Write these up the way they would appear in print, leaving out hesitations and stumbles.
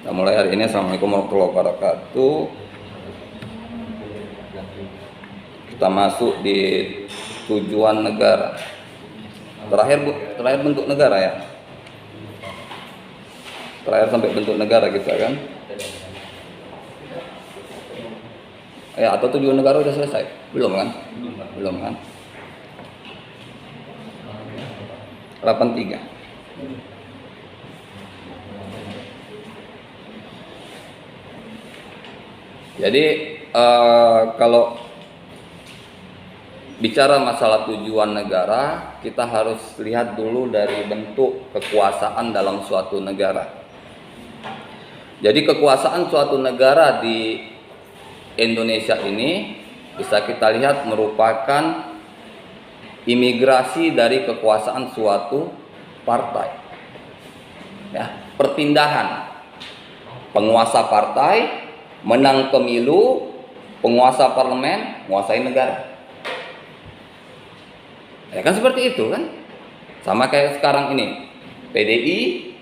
Kita mulai hari ini. Assalamualaikum warahmatullahi wabarakatuh. Kita masuk di tujuan negara. Terakhir bentuk negara ya. Terakhir sampai bentuk negara kita kan. Ya, atau tujuan negara udah selesai? Belum kan? Belum kan? 83. Jadi kalau bicara masalah tujuan negara, kita harus lihat dulu dari bentuk kekuasaan dalam suatu negara. Jadi kekuasaan suatu negara di Indonesia ini bisa kita lihat merupakan imigrasi dari kekuasaan suatu partai. Ya, perpindahan penguasa partai menang pemilu, penguasa parlemen menguasai negara. Ya kan seperti itu kan? Sama kayak sekarang ini. PDI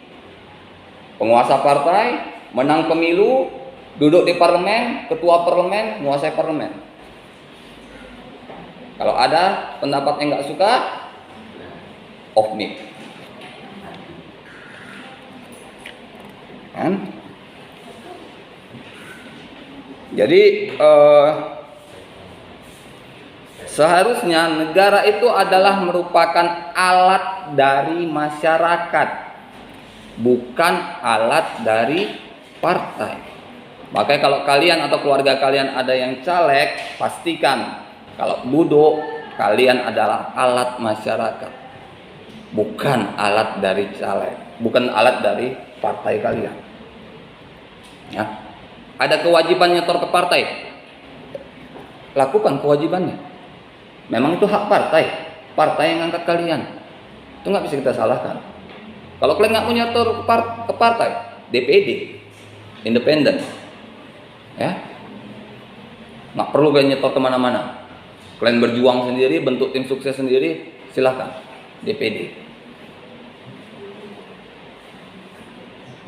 penguasa partai menang pemilu, duduk di parlemen, ketua parlemen menguasai parlemen. Kalau ada pendapat yang nggak suka, off mic. Kan? Jadi seharusnya negara itu adalah merupakan alat dari masyarakat, bukan alat dari partai. Makanya kalau kalian atau keluarga kalian ada yang caleg, pastikan kalau duduk kalian adalah alat masyarakat, bukan alat dari caleg, bukan alat dari partai kalian. Ya. Ada kewajiban nyetor ke partai, lakukan kewajibannya. Memang itu hak partai, partai yang ngangkat kalian, itu nggak bisa kita salahkan. Kalau kalian nggak mau nyetor ke partai, DPD, independen, ya, nggak perlu kalian nyetor kemana-mana. Kalian berjuang sendiri, bentuk tim sukses sendiri, silahkan, DPD.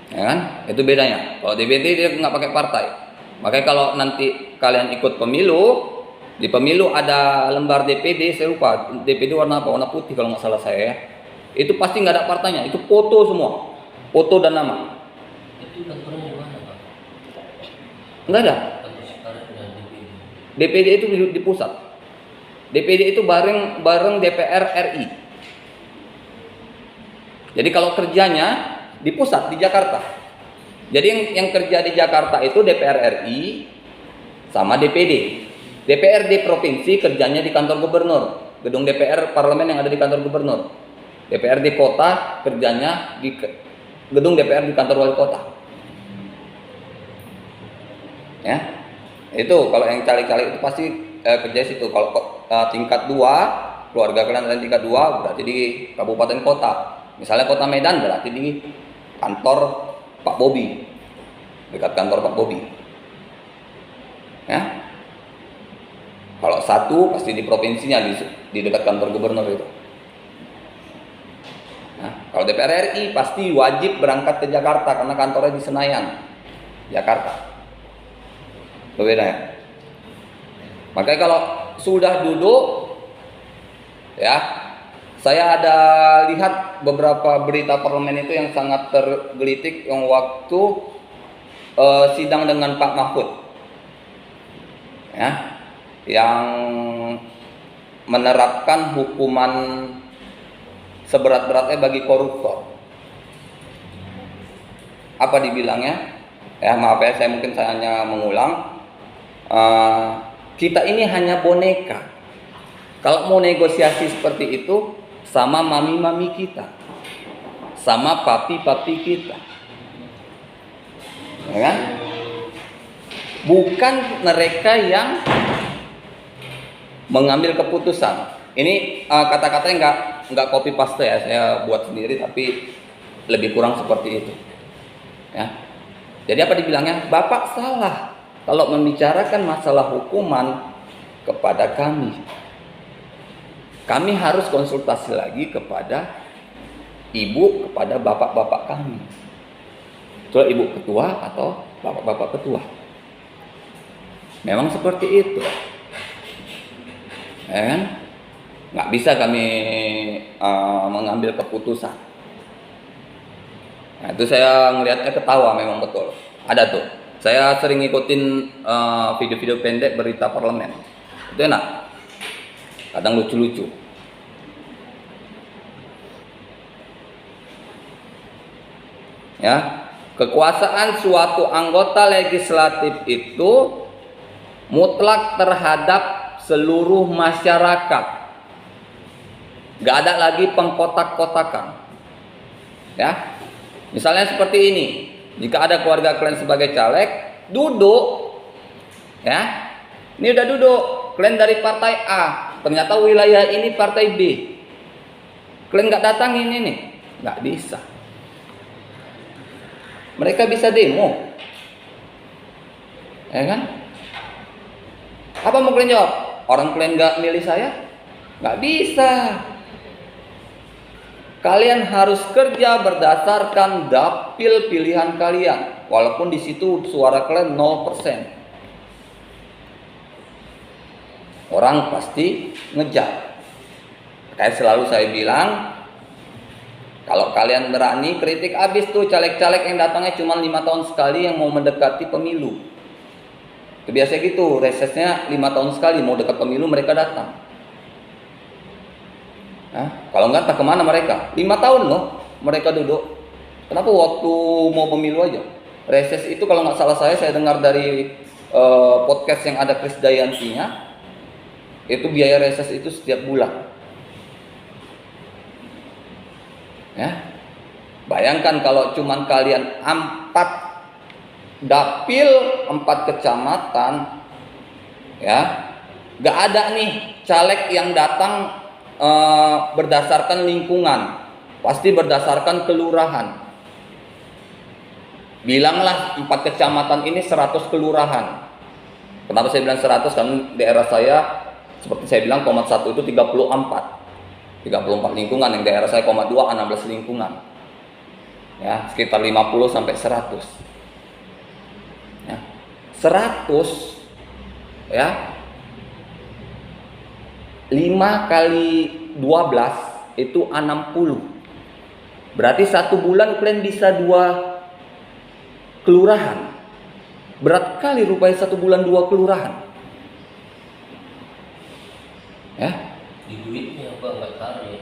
Ya kan? Itu bedanya. Kalau DPD dia nggak pakai partai. Makanya kalau nanti kalian ikut pemilu, di pemilu ada lembar DPD, saya lupa DPD warna apa, warna putih kalau nggak salah saya ya. Itu pasti nggak ada partainya, itu foto semua, foto dan nama. Itu kantornya di mana Pak? Nggak ada. DPD itu di pusat. DPD itu bareng DPR RI. Jadi kalau kerjanya di pusat di Jakarta. Jadi yang kerja di Jakarta itu DPR RI sama DPD. DPRD provinsi kerjanya di kantor gubernur, gedung DPR parlemen yang ada di kantor gubernur. DPRD kota kerjanya di gedung DPR di kantor wali kota. Ya, itu kalau yang caleg-caleg itu pasti kerja situ. Kalau tingkat 2, keluarga kalian ada tingkat 2 berarti di kabupaten kota. Misalnya kota Medan berarti di kantor Pak Bobi, dekat kantor Pak Bobi. Ya. Kalau 1 pasti di provinsinya di dekat kantor gubernur itu. Nah, kalau DPR RI pasti wajib berangkat ke Jakarta karena kantornya di Senayan, Jakarta. Berbeda ya. Makanya kalau sudah duduk, ya, saya ada lihat beberapa berita parlemen itu yang sangat tergelitik yang waktu sidang dengan Pak Mahfud, ya, yang menerapkan hukuman seberat-beratnya bagi koruptor. Apa dibilangnya? Ya maaf ya, saya hanya mengulang. Kita ini hanya boneka. Kalau mau negosiasi seperti itu sama mami-mami kita, sama papi-papi kita, ya kan? Bukan mereka yang mengambil keputusan. Ini kata-katanya nggak copy paste ya, saya buat sendiri tapi lebih kurang seperti itu. Ya. Jadi apa dibilangnya? Bapak salah kalau membicarakan masalah hukuman kepada kami. Kami harus konsultasi lagi kepada ibu, kepada bapak-bapak kami. Itu ke ibu ketua atau bapak-bapak ketua. Memang seperti itu, ya kan? Nggak bisa kami mengambil keputusan. Nah, itu saya ngelihatnya ketawa, memang betul. Ada tuh. Saya sering ngikutin video-video pendek berita parlemen. Itu enak. Kadang lucu-lucu. Ya, kekuasaan suatu anggota legislatif itu mutlak terhadap seluruh masyarakat. Gak ada lagi pengkotak-kotakan. Ya, misalnya seperti ini. Jika ada keluarga kalian sebagai caleg, duduk. Ya, ini udah duduk. Kalian dari partai A, ternyata wilayah ini partai B. Kalian gak datangin ini, gak bisa. Mereka bisa demo, ya kan? Apa mau kalian jawab? Orang kalian gak milih saya? Gak bisa. Kalian harus kerja berdasarkan dapil pilihan kalian, walaupun di situ suara kalian 0%. Orang pasti ngejar. Kayak selalu saya bilang, kalau kalian berani kritik habis tuh caleg-caleg yang datangnya cuma 5 tahun sekali yang mau mendekati pemilu. Itu biasa gitu, resesnya 5 tahun sekali mau dekat pemilu mereka datang. Nah, kalau enggak tak kemana mereka? 5 tahun loh mereka duduk. Kenapa waktu mau pemilu aja? Reses itu kalau nggak salah saya dengar dari podcast yang ada Krisdayantinya, itu biaya reses itu setiap bulan. Ya, bayangkan kalau cuman kalian 4 dapil, 4 kecamatan, ya, gak ada nih caleg yang datang berdasarkan lingkungan, pasti berdasarkan kelurahan. Bilanglah 4 kecamatan ini 100 kelurahan. Kenapa saya bilang 100? Karena daerah saya seperti saya bilang, 1 itu 34 lingkungan, yang daerah saya 2 16 lingkungan. Ya, sekitar 50 sampai 100. Ya. 100 ya. 5 kali 12 itu 60. Berarti 1 bulan kalian bisa 2 kelurahan. Berat kali rupanya 1 bulan 2 kelurahan. Ya. Di duitnya apa nggak tarik?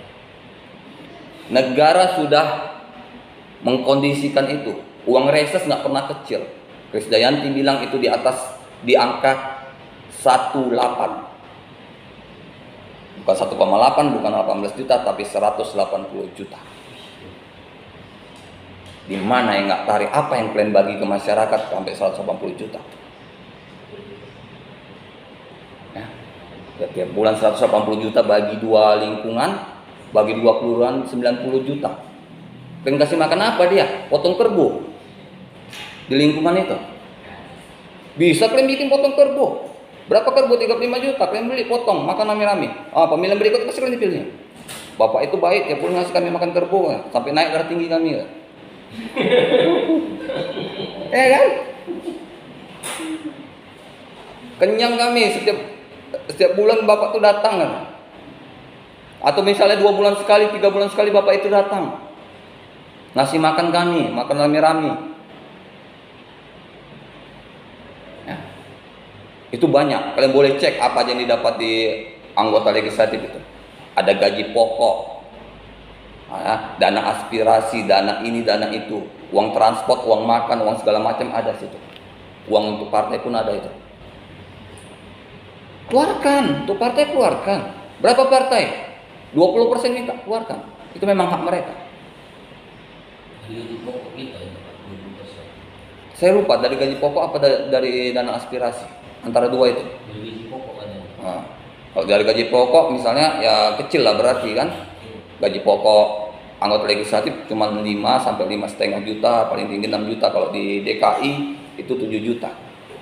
Negara sudah mengkondisikan itu. Uang reses nggak pernah kecil. Krisdayanti bilang itu di angka 18. Bukan 1,8, bukan 18 juta, tapi 180 juta. Di mana yang nggak tarik? Apa yang kalian bagi ke masyarakat sampai 180 juta? Ya. Tiap bulan 180 juta bagi 2 lingkungan, bagi 2 kelurahan 90 juta. Kalian kasih makan apa dia? Potong kerbau di lingkungan itu. Bisa kalian bikin potong kerbau. Berapa kerbau? 35 juta. Kalian beli, potong, makan rame-rame. Pemilihan berikut pasti kalian dipilih. Bapak itu baik, tiap bulan ngasih kami makan kerbau, sampai naik darah tinggi kami. Kan? Kenyang kami setiap bulan bapak tuh datang kan. Atau misalnya 2 bulan sekali, 3 bulan sekali bapak itu datang. Ngasih makan kami, makan rame-rame. Itu banyak. Kalian boleh cek apa aja yang didapat di anggota legislatif itu. Ada gaji pokok, dana aspirasi, dana ini, dana itu, uang transport, uang makan, uang segala macam ada situ. Uang untuk partai pun ada itu. Keluarkan, untuk partai keluarkan. Berapa partai? 20% minta, keluarkan. Itu memang hak mereka. Gaji pokok kita ya, 20%. Saya lupa dari gaji pokok apa dari dana aspirasi. Antara 2 itu. Gaji pokok ada. Kalau dari gaji pokok misalnya ya kecil lah berarti kan. Gaji pokok anggota legislatif cuma 5 sampai 5,5 juta, paling tinggi 6 juta. Kalau di DKI itu 7 juta.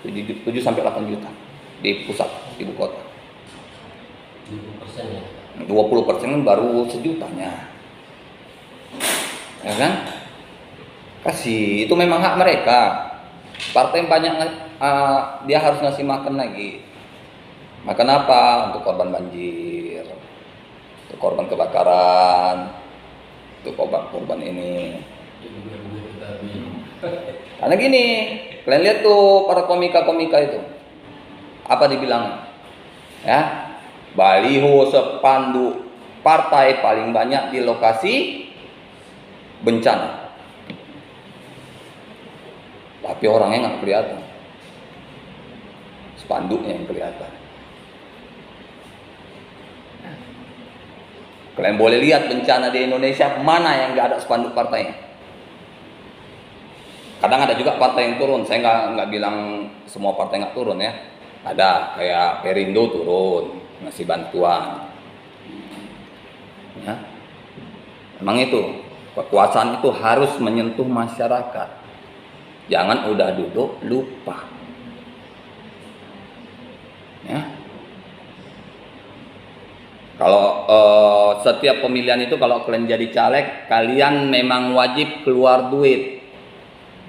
7 sampai 8 juta di pusat ibu kota. 20% ya. 20% kan baru sejutanya. Ya kan? Kasih, itu memang hak mereka. Partai banyak dia harus ngasih makan lagi. Makan apa? Untuk korban banjir, untuk korban kebakaran, untuk korban ini. Karena gini, kalian lihat tuh para komika-komika itu, apa dibilang? Ya, baliho spanduk partai paling banyak di lokasi bencana. Tapi orangnya nggak kelihatan, spanduknya yang kelihatan. Kalian boleh lihat bencana di Indonesia mana yang nggak ada spanduk partainya. Kadang ada juga partai yang turun. Saya nggak bilang semua partai nggak turun ya. Ada kayak Perindo turun ngasih bantuan. Ya, memang itu kekuasaan itu harus menyentuh masyarakat. Jangan udah duduk lupa. Ya. Kalau setiap pemilihan itu kalau kalian jadi caleg, kalian memang wajib keluar duit.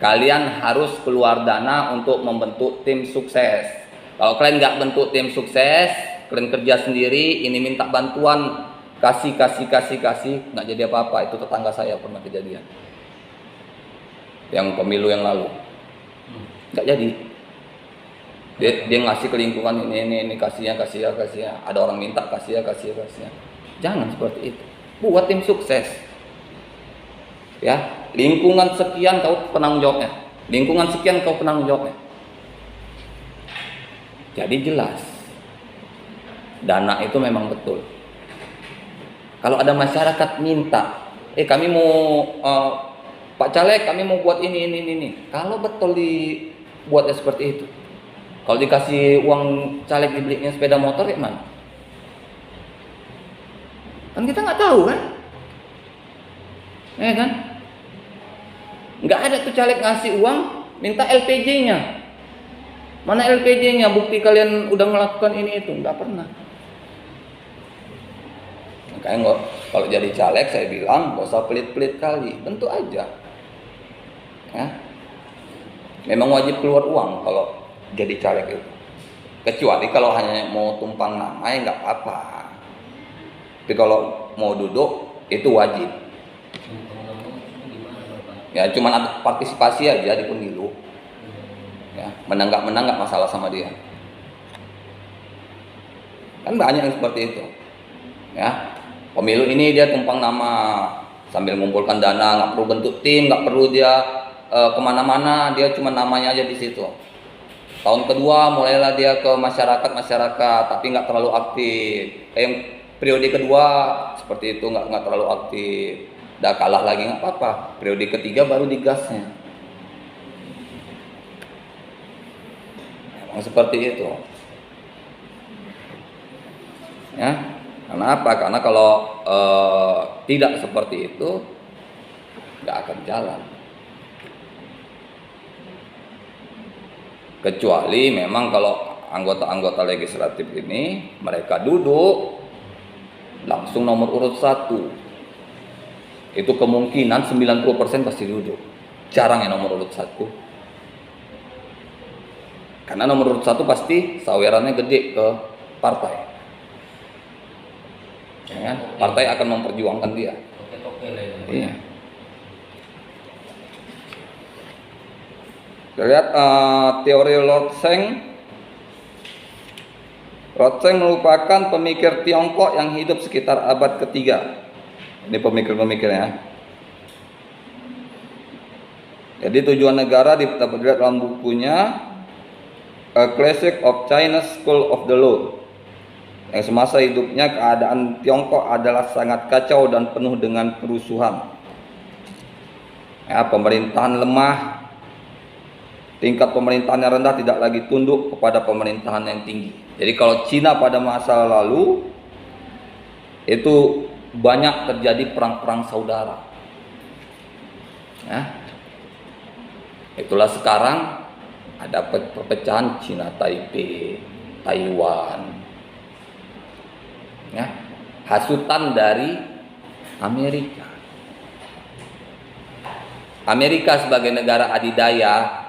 Kalian harus keluar dana untuk membentuk tim sukses. Kalau kalian nggak bentuk tim sukses, kalian kerja sendiri, ini minta bantuan, kasih, nggak jadi apa-apa. Itu tetangga saya pernah kejadian. Yang pemilu yang lalu nggak jadi, dia ngasih ke lingkungan ini kasih ya, ada orang minta kasih ya. Jangan seperti itu, buat tim sukses ya. Lingkungan sekian kau penanggung jawabnya, jadi jelas dana itu memang betul. Kalau ada masyarakat minta, kami mau Pak Caleg, kami mau buat ini. Kalau betul dibuatnya seperti itu, kalau dikasih uang caleg dibelinya sepeda motor, ya mana? Kan kita nggak tahu kan? Kan? Nggak ada tuh caleg ngasih uang, minta LPG-nya. Mana LPG-nya? Bukti kalian udah melakukan ini itu, nggak pernah. Makanya kalau jadi caleg saya bilang nggak usah pelit-pelit kali, bentuk aja. Ya. Memang wajib keluar uang kalau jadi caleg itu. Kecuali kalau hanya mau tumpang nama ya nggak apa-apa. Tapi kalau mau duduk itu wajib. Ya cuma ada partisipasi aja di pemilu. Ya, menang nggak masalah sama dia. Kan banyak yang seperti itu. Ya, pemilu ini dia tumpang nama sambil mengumpulkan dana, nggak perlu bentuk tim, nggak perlu dia kemana-mana, dia cuma namanya aja di situ. Tahun kedua mulailah dia ke masyarakat, tapi nggak terlalu aktif. Yang periode kedua seperti itu nggak terlalu aktif. Udah kalah lagi nggak apa-apa. Periode ketiga baru digasnya. Memang seperti itu. Ya, karena apa? Karena kalau tidak seperti itu nggak akan jalan. Kecuali memang kalau anggota-anggota legislatif ini mereka duduk langsung nomor urut 1. Itu kemungkinan 90% pasti duduk. Jarang ya nomor urut 1. Karena nomor urut 1 pasti sawerannya gede ke partai. Ya, partai akan memperjuangkan dia. Iya. Kita lihat teori Lortzeng. Lortzeng merupakan pemikir Tiongkok yang hidup sekitar abad ketiga. Ini pemikir-pemikirnya. Jadi tujuan negara dapat dilihat dalam bukunya A Classic of China's School of the Law. Yang semasa hidupnya keadaan Tiongkok adalah sangat kacau dan penuh dengan kerusuhan. Ya, pemerintahan lemah. Tingkat pemerintahan yang rendah tidak lagi tunduk kepada pemerintahan yang tinggi. Jadi kalau Cina pada masa lalu itu banyak terjadi perang-perang saudara. Ya. Itulah sekarang ada perpecahan Cina Taipei, Taiwan. Ya. Hasutan dari Amerika. Amerika sebagai negara adidaya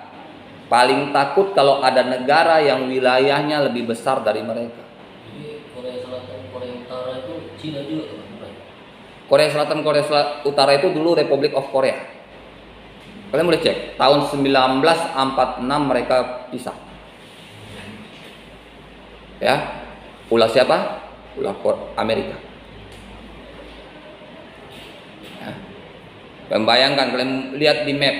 paling takut kalau ada negara yang wilayahnya lebih besar dari mereka. Jadi Korea Selatan, Korea Utara itu Cina juga kan? Korea Selatan, Korea Utara itu dulu Republic of Korea. Kalian boleh cek, tahun 1946 mereka pisah. Ya, ulah siapa? Ulah Amerika. Ya. Kalian bayangkan, kalian lihat di map,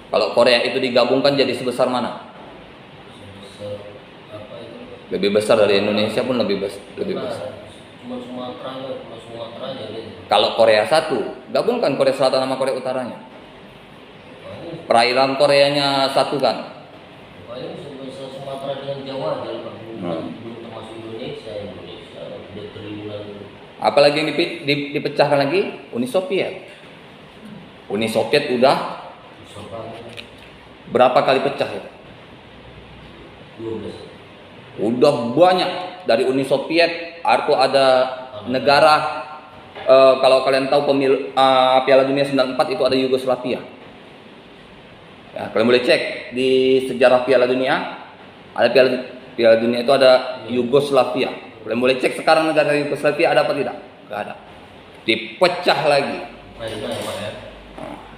kalau Korea itu digabungkan jadi sebesar mana? Sebesar apa itu? Lebih besar dari Indonesia pun lebih besar. Cuma Sumatera aja gitu. Kalau Korea satu, gabungkan Korea Selatan sama Korea Utaranya. Perairan Koreanya satu kan? Pokoknya sebesar Sumatera dengan Jawa aja lah, belum termasuk Indonesia udah triliunan. Apalagi yang dipecahkan lagi? Uni Soviet. Uni Soviet udah berapa kali pecah ya? 12. Udah banyak. Dari Uni Soviet, ada negara, kalau kalian tahu Piala Dunia 94 itu ada Yugoslavia. Ya, kalian boleh cek di sejarah Piala Dunia, ada Piala Dunia itu ada Yugoslavia. Kalian boleh cek sekarang negara Yugoslavia ada apa tidak? Gak ada. Dipecah lagi. Nah,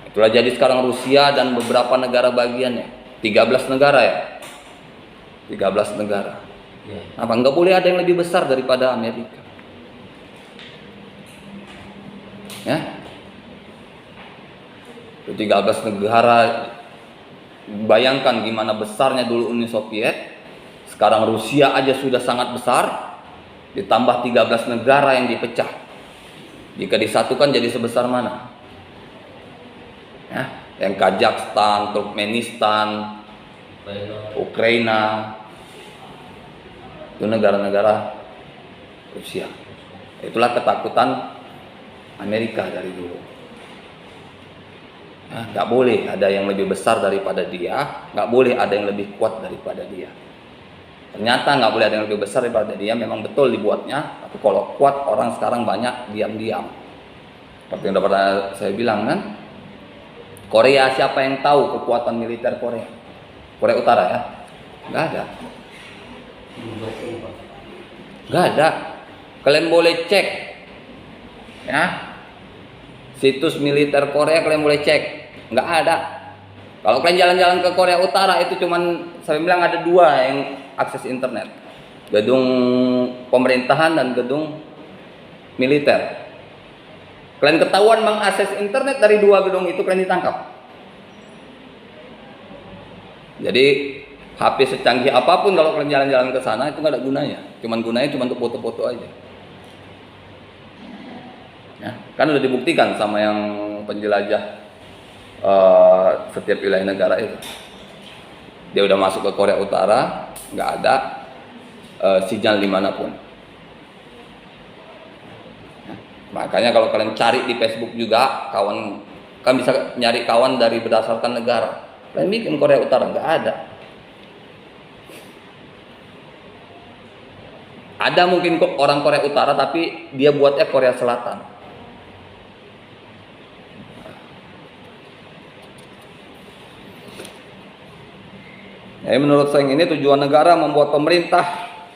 itulah jadi sekarang Rusia dan beberapa negara bagiannya. 13 negara ya. 13 negara. Ya. Apa nggak boleh ada yang lebih besar daripada Amerika? Ya. 13 negara. Bayangkan gimana besarnya dulu Uni Soviet. Sekarang Rusia aja sudah sangat besar. Ditambah 13 negara yang dipecah. Jika disatukan jadi sebesar mana? Ya, yang Kazakhstan, Turkmenistan, Ukraina, itu negara-negara Rusia. Itulah ketakutan Amerika dari dulu. Nah, nggak boleh ada yang lebih besar daripada dia, nggak boleh ada yang lebih kuat daripada dia. Ternyata nggak boleh ada yang lebih besar daripada dia, memang betul dibuatnya. Tapi kalau kuat, orang sekarang banyak diam-diam. Seperti yang udah pernah saya bilang kan, Korea, siapa yang tahu kekuatan militer Korea? Korea Utara ya, nggak ada. Nggak ada. Kalian boleh cek ya, situs militer Korea kalian boleh cek, nggak ada. Kalau kalian jalan-jalan ke Korea Utara itu cuman saya bilang ada 2 yang akses internet, gedung pemerintahan dan gedung militer. Kalian ketahuan mengakses internet dari 2 gedung itu, kalian ditangkap. Jadi HP secanggih apapun kalau kalian jalan-jalan ke sana itu nggak ada gunanya. Cuman gunanya cuma untuk foto-foto aja. Ya, kan udah dibuktikan sama yang penjelajah setiap wilayah negara itu. Dia udah masuk ke Korea Utara, nggak ada sinyal dimanapun. Ya, makanya kalau kalian cari di Facebook juga, kawan kan bisa nyari kawan dari berdasarkan negara. Kalian bikin Korea Utara, nggak ada. Ada mungkin kok orang Korea Utara tapi dia buatnya Korea Selatan. Jadi menurut saya ini tujuan negara membuat pemerintah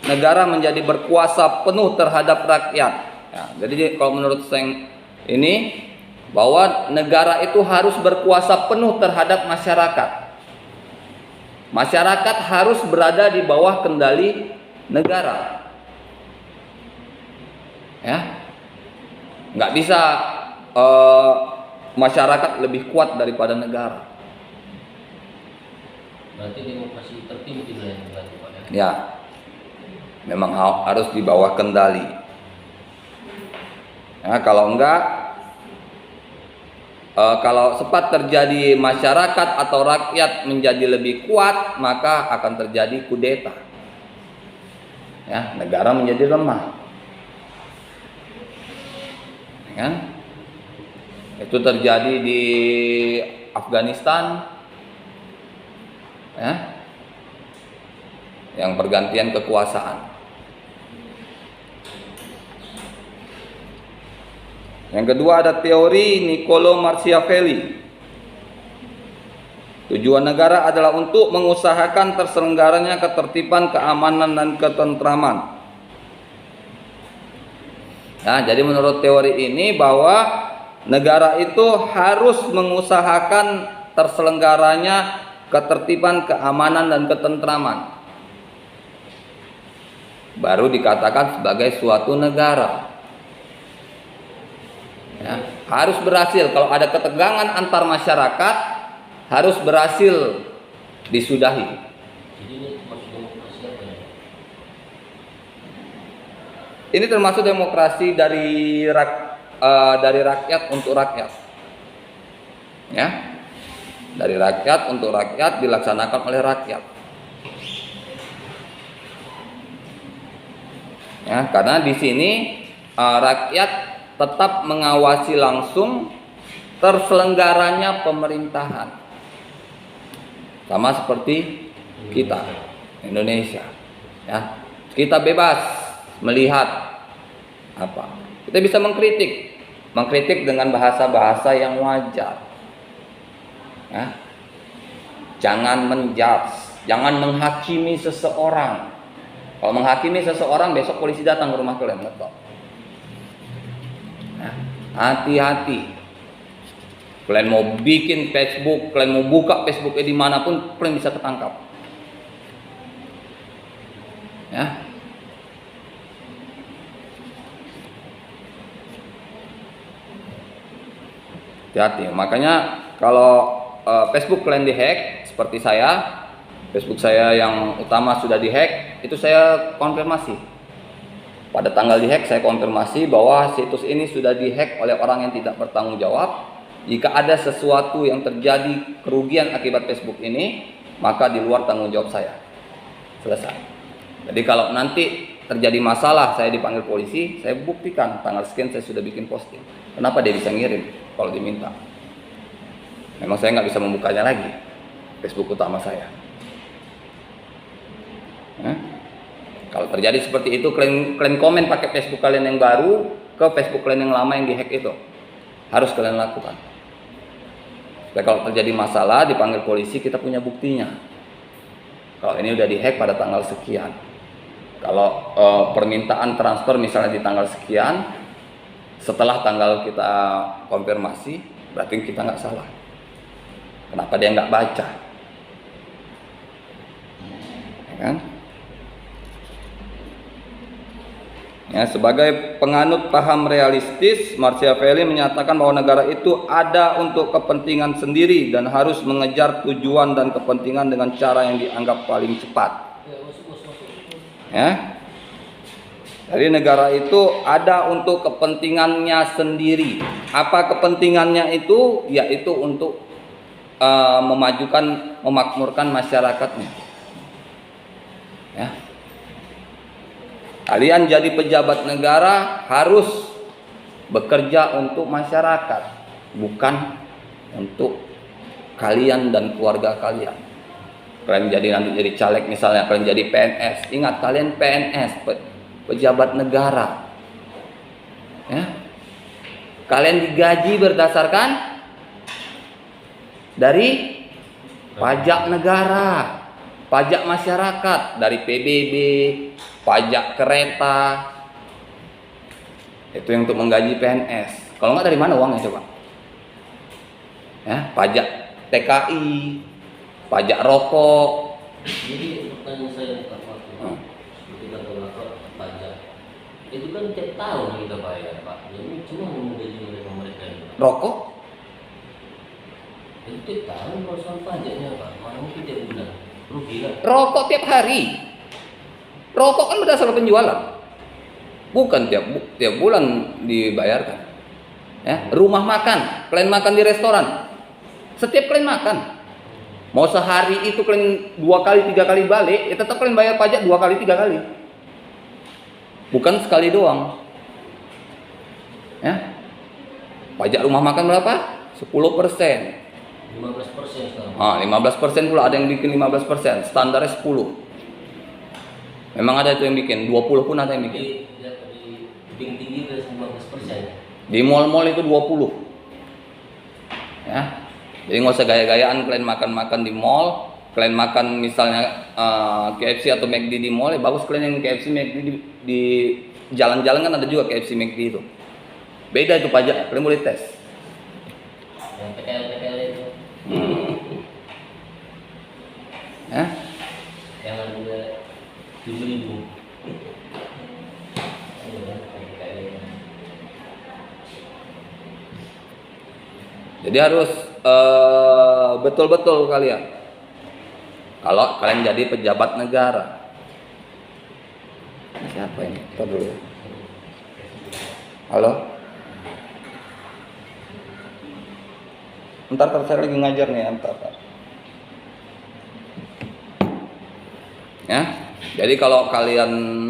negara menjadi berkuasa penuh terhadap rakyat. Ya, jadi kalau menurut saya ini bahwa negara itu harus berkuasa penuh terhadap masyarakat. Masyarakat harus berada di bawah kendali negara. Ya, nggak bisa masyarakat lebih kuat daripada negara. Berarti demokrasi terpimpin lah yang dilakukan ya? Ya, memang harus di bawah kendali. Ya, kalau enggak, kalau sempat terjadi masyarakat atau rakyat menjadi lebih kuat, maka akan terjadi kudeta. Ya, negara menjadi lemah. Kan? Itu terjadi di Afghanistan, ya, yang pergantian kekuasaan. Yang kedua ada teori Niccolo Machiavelli. Tujuan negara adalah untuk mengusahakan terselenggaranya ketertiban, keamanan, dan ketentraman. Nah, jadi menurut teori ini bahwa negara itu harus mengusahakan terselenggaranya ketertiban, keamanan, dan ketentraman. Baru dikatakan sebagai suatu negara. Ya, harus berhasil. Kalau ada ketegangan antar masyarakat, harus berhasil disudahi. Jadi ini termasuk demokrasi apa ya? Ini termasuk demokrasi dari rakyat untuk rakyat. Ya, dari rakyat untuk rakyat, dilaksanakan oleh rakyat. Ya, karena di sini rakyat tetap mengawasi langsung terselenggaranya pemerintahan, sama seperti kita Indonesia. Ya, kita bebas melihat apa. Kita bisa mengkritik dengan bahasa-bahasa yang wajar. Ya. Jangan menjudge, jangan menghakimi seseorang. Kalau menghakimi seseorang, besok polisi datang ke rumah kalian, betul. Nah, hati-hati. Kalian mau bikin Facebook, kalian mau buka Facebooknya dimanapun, kalian bisa ketangkap. Ya. Hati-hati. Makanya kalau Facebook kalian dihack, seperti saya. Facebook saya yang utama sudah dihack, itu saya konfirmasi. Pada tanggal dihack saya konfirmasi bahwa situs ini sudah dihack oleh orang yang tidak bertanggung jawab. Jika ada sesuatu yang terjadi kerugian akibat Facebook ini, maka di luar tanggung jawab saya. Selesai. Jadi kalau nanti terjadi masalah, saya dipanggil polisi, saya buktikan tanggal sekian saya sudah bikin posting. Kenapa dia bisa ngirim kalau diminta? Memang saya nggak bisa membukanya lagi, Facebook utama saya. Kalau terjadi seperti itu, kalian komen pakai Facebook kalian yang baru ke Facebook kalian yang lama yang dihack itu, harus kalian lakukan. Supaya kalau terjadi masalah dipanggil polisi, kita punya buktinya. Kalau ini udah dihack pada tanggal sekian, kalau permintaan transfer misalnya di tanggal sekian, setelah tanggal kita konfirmasi, berarti kita nggak salah. Kenapa dia nggak baca? Ya kan? Ya, sebagai penganut paham realistis, Machiavelli menyatakan bahwa negara itu ada untuk kepentingan sendiri dan harus mengejar tujuan dan kepentingan dengan cara yang dianggap paling cepat. Ya. Jadi negara itu ada untuk kepentingannya sendiri. Apa kepentingannya itu? Yaitu untuk memajukan, memakmurkan masyarakatnya. Ya. Kalian jadi pejabat negara harus bekerja untuk masyarakat, bukan untuk kalian dan keluarga kalian. Kalian jadi nanti jadi caleg misalnya, kalian jadi PNS. Ingat, kalian PNS, pejabat negara. Ya. Kalian digaji berdasarkan dari pajak negara, pajak masyarakat, dari PBB, pajak kereta. Itu yang untuk menggaji PNS. Kalau nggak dari mana uangnya coba? Ya, pajak TKI, pajak rokok. Jadi pertanyaan saya Pak, seperti kata Bapak, pajak itu kan tiap tahun kita bayar Pak. Jadi cuma menggaji mereka itu. Rokok? Itu tiap tahun soal pajaknya Pak. Mana mungkin tiap bulan? Rugi lah. Rokok tiap hari. Rokok kan berdasarkan penjualan, bukan tiap bulan dibayarkan. Ya, rumah makan, kalian makan di restoran, setiap kalian makan, mau sehari itu kalian 2 kali 3 kali balik, ya tetap kalian bayar pajak 2 kali 3 kali, bukan sekali doang. Ya, pajak rumah makan berapa? 10%. 15% sekarang. 15% pula, ada yang bikin 15%, standarnya 10. Memang ada itu yang bikin, 20 pun ada yang bikin. Di tinggi ke 15%. Di mall-mall itu 20. Ya. Jadi nggak usah gaya-gayaan kalian makan-makan di mall, kalian makan misalnya KFC atau McD di mall, ya bagus kalian yang KFC McD di jalan-jalan kan ada juga KFC McD itu. Beda itu pajak, kalian boleh tes. Yang PKL itu. Ya? Yang ada 7.000. Jadi harus betul-betul kalian. Kalau kalian jadi pejabat negara. Siapa ini? Ntar dulu. Halo? Ntar saya lagi ngajar nih, ntar. Ya, jadi kalau kalian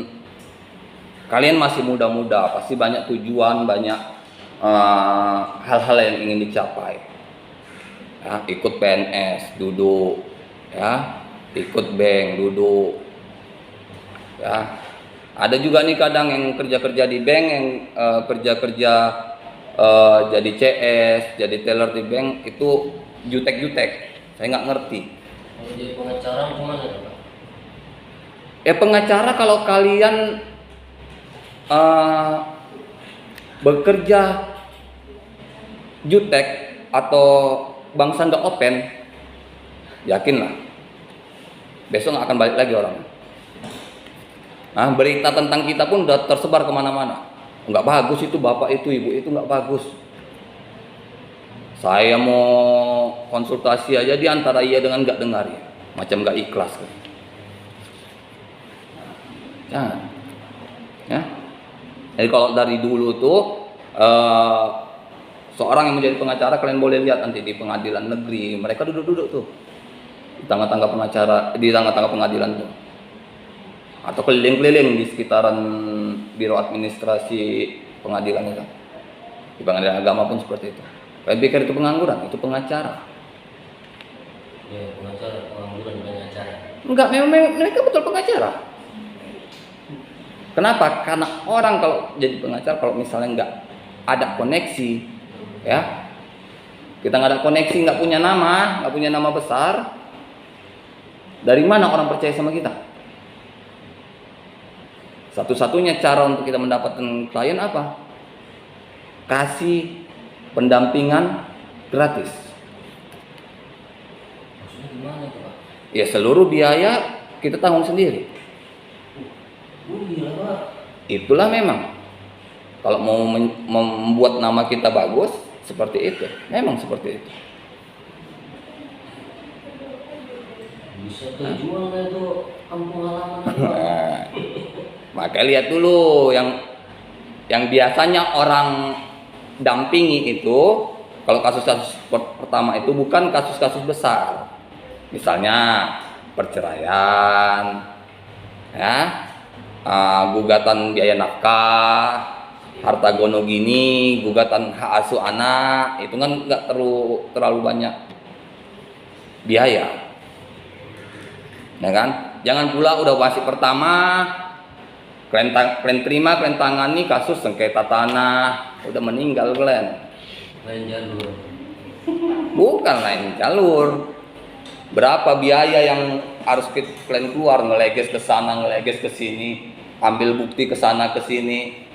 masih muda-muda, pasti banyak tujuan, banyak hal-hal yang ingin dicapai. Ya, ikut PNS, duduk, ya, ikut bank, duduk, ya. Ada juga nih kadang yang kerja-kerja di bank, yang kerja-kerja jadi CS, jadi teller di bank itu jutek-jutek. Saya nggak ngerti. Kalau jadi pengacara gimana ya, Pak? Pengacara kalau kalian bekerja jutek atau bangsa nggak open, yakinlah besok nggak akan balik lagi orang. Nah, berita tentang kita pun udah tersebar kemana-mana. Nggak bagus itu, bapak itu, ibu itu nggak bagus. Saya mau konsultasi aja di antara iya dengan nggak dengar ya, macam nggak ikhlas. Jangan. Ya. Jadi kalau dari dulu tuh seorang yang menjadi pengacara, kalian boleh lihat nanti di pengadilan negeri, mereka duduk-duduk tuh di tangga-tangga pengacara, di tangga-tangga pengadilan tuh, atau keliling-keliling di sekitaran biro administrasi pengadilan itu. Di pengadilan agama pun seperti itu. Kalian pikir itu pengangguran? Itu pengacara. Ya, pengacara, pengangguran pengacara. Enggak, memang mereka betul pengacara. Kenapa? Karena orang kalau jadi pengacara, kalau misalnya nggak ada koneksi, ya, kita nggak ada koneksi, nggak punya nama besar, dari mana orang percaya sama kita? Satu-satunya cara untuk kita mendapatkan klien apa? Kasih pendampingan gratis. Maksudnya gimana itu, Pak? Ya, seluruh biaya kita tanggung sendiri. Gila, Pak. Itulah memang. Kalau mau membuat nama kita bagus, seperti itu. Memang seperti itu. Bisa terjual lah itu kampung halaman. Nah, maka lihat dulu yang biasanya orang dampingi itu, kalau kasus-kasus pertama itu bukan kasus-kasus besar. Misalnya perceraian, ya, gugatan biaya nafkah, harta gono gini, gugatan hak asuh anak, itu kan nggak terlalu banyak biaya, ya kan? Jangan pula udah masih pertama, kalian terima, kalian tangani kasus sengketa tanah, udah meninggal kalian. Lain jalur. Bukan lain jalur. Berapa biaya yang harus kalian keluar, ngeleges ke sana, ngeleges ke sini, ambil bukti ke sana ke sini,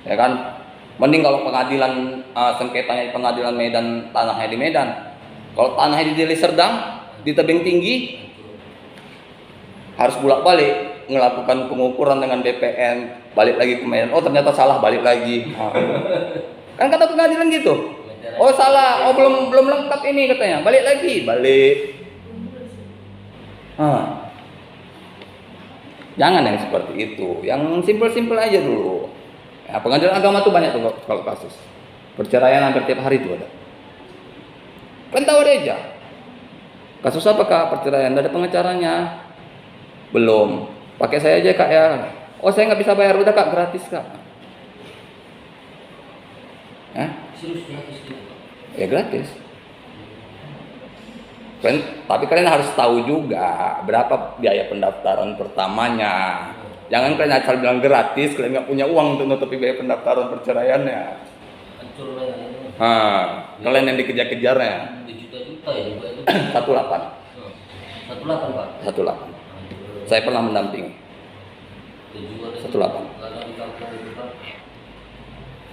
ya kan? Mending kalau pengadilan sengketanya di pengadilan Medan, tanahnya di Medan. Kalau tanahnya di Deli Serdang, di tebing tinggi, harus bolak-balik melakukan pengukuran dengan BPN, balik lagi ke Medan. Oh ternyata salah, balik lagi. Kan kata pengadilan gitu. Oh salah, oh belum lengkap ini katanya, balik lagi, balik. Jangan yang seperti itu, yang simpel-simpel aja dulu. Ya, pengadilan agama tuh banyak tuh kalau kasus perceraian hampir tiap hari itu ada. Kan tahu aja. Kasus apa kak perceraian? Ada pengacaranya? Belum. Pakai saya aja kak ya. Oh saya nggak bisa bayar, udah kak gratis kak. Serius gratis gitu. Ya gratis. Tapi kalian harus tahu juga berapa biaya pendaftaran pertamanya. Jangan kalian asal bilang gratis, kalian nggak punya uang untuk nutupi biaya pendaftaran perceraiannya. Hancur lah. Kalian yang dikejar-kejarnya. Juta-juta ya juga itu. 18. 18 Pak. 18. Saya pernah mendampingi. Itu juga ada 18. kadang di kampung itu Pak.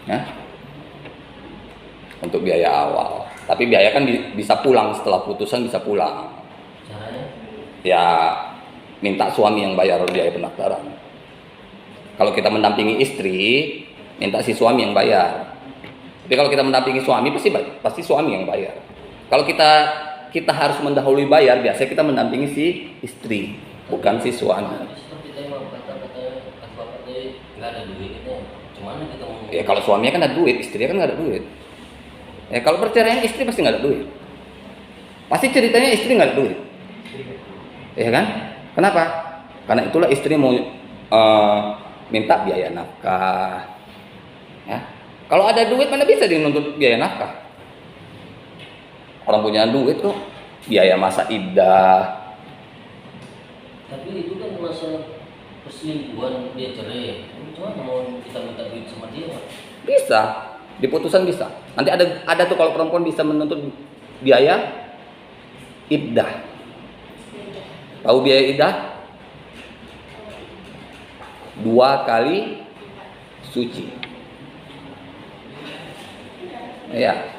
Ya. Untuk biaya awal. Tapi biaya kan bisa pulang setelah putusan, bisa pulang. Caranya? Ya minta suami yang bayar biaya pendaftaran. Kalau kita mendampingi istri, minta si suami yang bayar. Tapi kalau kita mendampingi suami pasti suami yang bayar. Kalau kita harus mendahului bayar, biasanya kita mendampingi si istri, bukan si suami. Seperti tadi kata bapak tadi nggak ada duitnya. Cuman kita mau. Ya kalau suaminya kan ada duit, istrinya kan nggak ada duit. Ya kalau perceraian istri pasti nggak ada duit. Pasti ceritanya istri nggak ada duit. Ya kan? Kenapa? Karena itulah istri mau minta biaya nafkah. Ya. Kalau ada duit mana bisa dia nuntut biaya nafkah? Orang punya duit kok, biaya masa iddah. Tapi itu kan masalah perselingkuhan dia cerai. Cuma mau kita minta duit sama dia. Bisa, di putusan bisa. Nanti ada tuh kalau perempuan bisa menuntut biaya iddah. Tahu biaya iddah? 2 kali suci. Ya.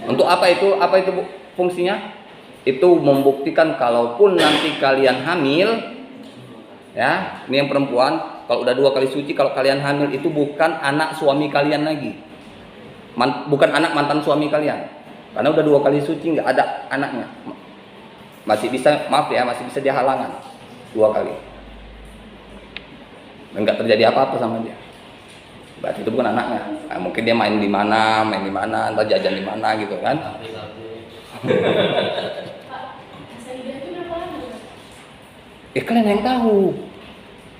Untuk apa itu? Apa itu fungsinya? Itu membuktikan kalaupun nanti kalian hamil, ya, ini yang perempuan, kalau udah 2 kali suci, kalau kalian hamil itu bukan anak suami kalian lagi, bukan anak mantan suami kalian, karena udah 2 kali suci nggak ada anaknya, masih bisa, maaf ya, masih bisa dia halangan 2 kali, dan nggak terjadi apa-apa sama dia. Berarti itu bukan anaknya. Nah, mungkin dia main di mana, entah jajan di mana gitu kan. Kalian yang tahu.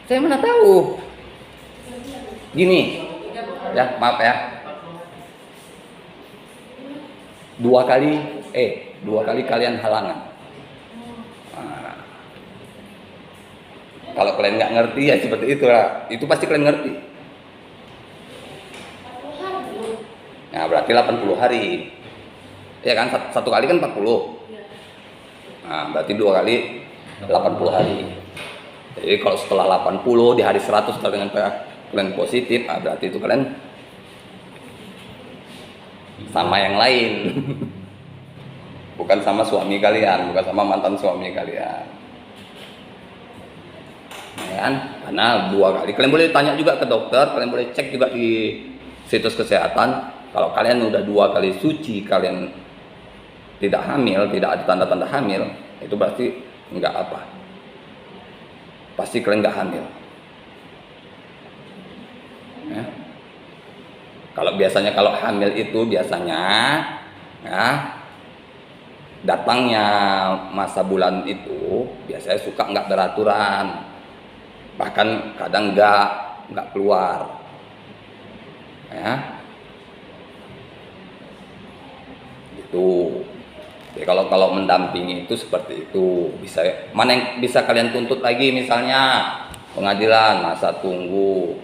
Saya mana tahu. Gini, ya maaf ya. 2 kali kalian halangan. Nah, kalau kalian nggak ngerti ya seperti itulah. Itu pasti kalian ngerti. Nah, berarti 80 hari. Ya kan, 1 kali kan 40. Nah, berarti 2 kali 80 hari. Jadi kalau setelah 80 di hari 100 kalian positif, nah berarti itu kalian sama yang lain. Bukan sama suami kalian, bukan sama mantan suami kalian. Ya kan? Karena 2 kali. Kalian boleh tanya juga ke dokter, kalian boleh cek juga di situs kesehatan. Kalau kalian udah 2 kali suci, kalian tidak hamil, tidak ada tanda-tanda hamil, itu berarti enggak apa. Pasti kalian enggak hamil. Ya. Kalau hamil itu biasanya, ya, datangnya masa bulan itu biasanya suka enggak beraturan, bahkan kadang enggak keluar. Ya. Itu. Jadi kalau mendampingi itu seperti itu, mana yang bisa kalian tuntut lagi, misalnya pengadilan masa tunggu,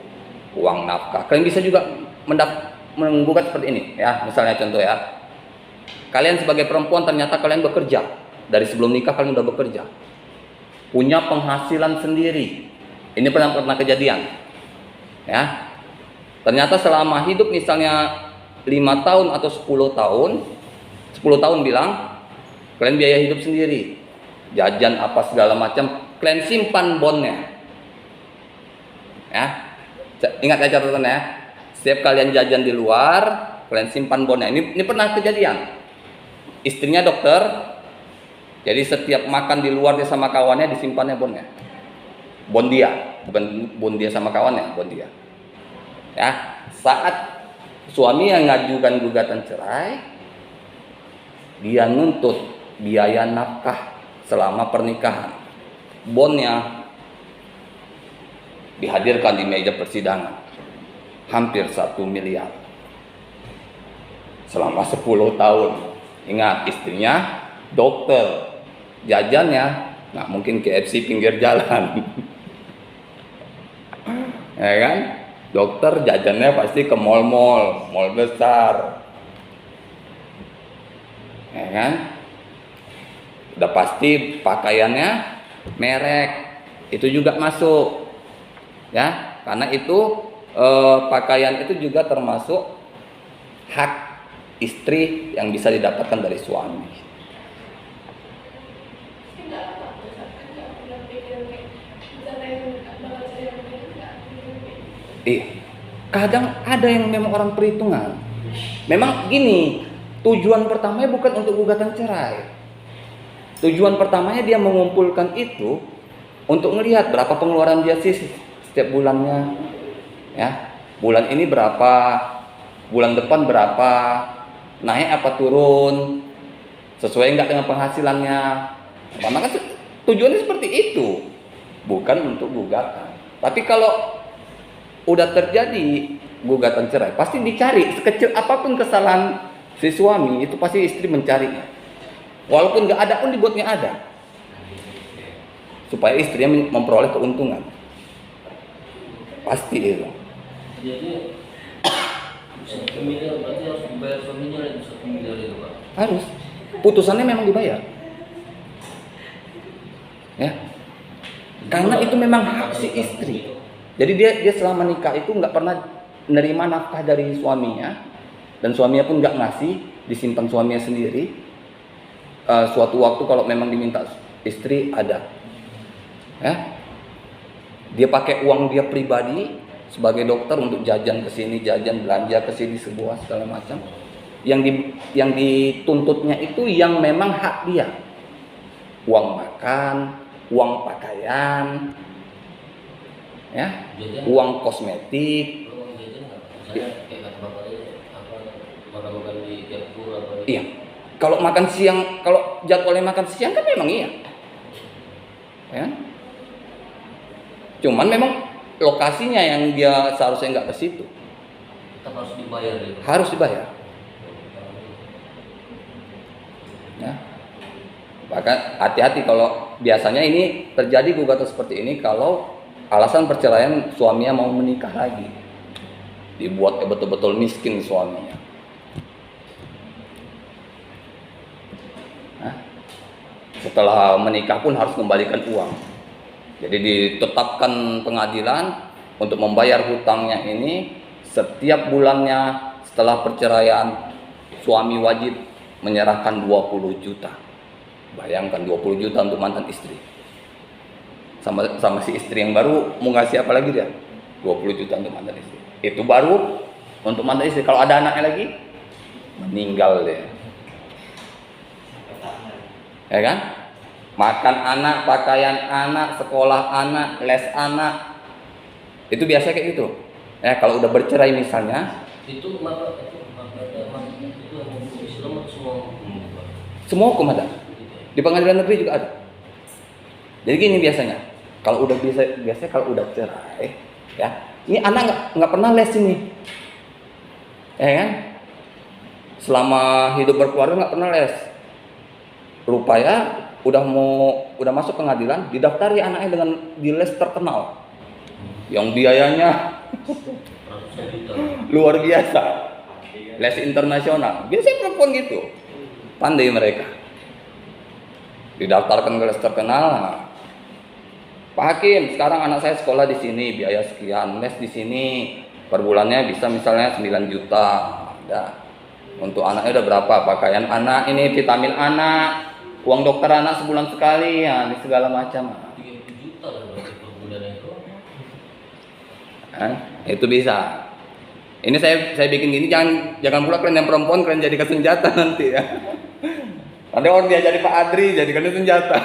uang nafkah. Kalian bisa juga menggugat seperti ini, ya. Misalnya contoh ya, kalian sebagai perempuan ternyata kalian bekerja dari sebelum nikah, kalian udah bekerja, punya penghasilan sendiri. Ini pernah kejadian, ya. Ternyata selama hidup misalnya 5 tahun atau 10 tahun bilang kalian biaya hidup sendiri, jajan apa segala macam, kalian simpan bondnya, ya. Ingat ya catatannya, setiap kalian jajan di luar, kalian simpan bondnya. Ini pernah kejadian. Istrinya dokter, jadi setiap makan di luar dia sama kawannya disimpannya bondnya. Bond dia, bukan bond dia sama kawannya, bond dia. Ya, saat suami yang ngajukan gugatan cerai, dia nuntut biaya nafkah selama pernikahan. Bondnya dihadirkan di meja persidangan, hampir 1 miliar selama 10 tahun. Ingat, istrinya dokter, jajannya mungkin KFC pinggir jalan. Ya kan? Dokter jajannya pasti ke mall besar, ya kan? Udah pasti pakaiannya merek, itu juga masuk, ya, karena itu pakaian itu juga termasuk hak istri yang bisa didapatkan dari suami. Kadang ada yang memang orang perhitungan. Memang gini, tujuan pertamanya bukan untuk gugatan cerai. Tujuan pertamanya dia mengumpulkan itu untuk melihat berapa pengeluaran dia sih setiap bulannya. Ya, bulan ini berapa, bulan depan berapa, naik apa turun, sesuai nggak dengan penghasilannya. Maka tujuannya seperti itu, bukan untuk gugatan. Tapi kalau udah terjadi gugatan cerai, pasti dicari sekecil apapun kesalahan si suami itu pasti istri mencarinya. Walaupun nggak ada pun dibuatnya ada, supaya istrinya memperoleh keuntungan. Pasti itu. Jadi 1 miliar berarti harus dibayar suaminya itu 1 miliar itu Pak. Harus. Putusannya memang dibayar. Ya. Karena itu memang hak si istri. Jadi dia selama nikah itu nggak pernah menerima nafkah dari suaminya, dan suaminya pun nggak ngasih, disimpan suaminya sendiri. Suatu waktu kalau memang diminta istri ada, ya, dia pakai uang dia pribadi sebagai dokter untuk jajan ke sini, jajan belanja ke sini sebuah segala macam. Yang dituntutnya itu yang memang hak dia, uang makan, uang pakaian, ya, uang kosmetik. Uang jajan nggak? Misalnya kayak kata bapak ini makan di dapur apa? Iya. Kalau makan siang, kalau jadwalnya makan siang kan memang iya. Ya. Cuman memang lokasinya yang dia seharusnya nggak ke situ. Tetap harus dibayar gitu. Harus dibayar. Ya. Bahkan hati-hati kalau biasanya ini terjadi gugatan seperti ini kalau alasan perceraian suaminya mau menikah lagi, dibuat betul-betul miskin suaminya. Nah, setelah menikah pun harus kembalikan uang. Jadi ditetapkan pengadilan untuk membayar hutangnya ini setiap bulannya. Setelah perceraian, suami wajib menyerahkan 20 juta. Bayangkan 20 juta untuk mantan istri. Sama si istri yang baru mau ngasih apa lagi dia? 20 juta untuk mantan istri. Itu baru untuk mantan istri. Kalau ada anaknya lagi, meninggal deh. Ya kan? Makan anak, pakaian anak, sekolah anak, les anak. Itu biasa kayak gitu. Ya, kalau udah bercerai misalnya, itu Islam semua hukum. semua hukum ada. Di pengadilan negeri juga ada. Jadi gini biasanya, kalau udah biasanya kalau udah cerai, ya, ini anak nggak pernah les ini, ya kan? Selama hidup berkeluarga nggak pernah les. Rupanya udah masuk pengadilan, didaftari anaknya dengan di les terkenal, yang biayanya luar biasa, les internasional. Biasanya perempuan gitu, pandai mereka. Didaftarkan ke les terkenal. Pak Hakim, sekarang anak saya sekolah di sini, biaya sekian, les di sini, per bulannya bisa misalnya 9 juta. Ya. Untuk anaknya udah berapa? Pakaian anak, ini vitamin anak, uang dokter anak sebulan sekali, ya, ini segala macam. 30 juta lah berarti per bulan itu. Itu bisa. Ini saya bikin gini, jangan pula kalian yang perempuan kalian jadikan senjata nanti ya. Nanti orang dia jadi Pak Adri, jadikan senjata.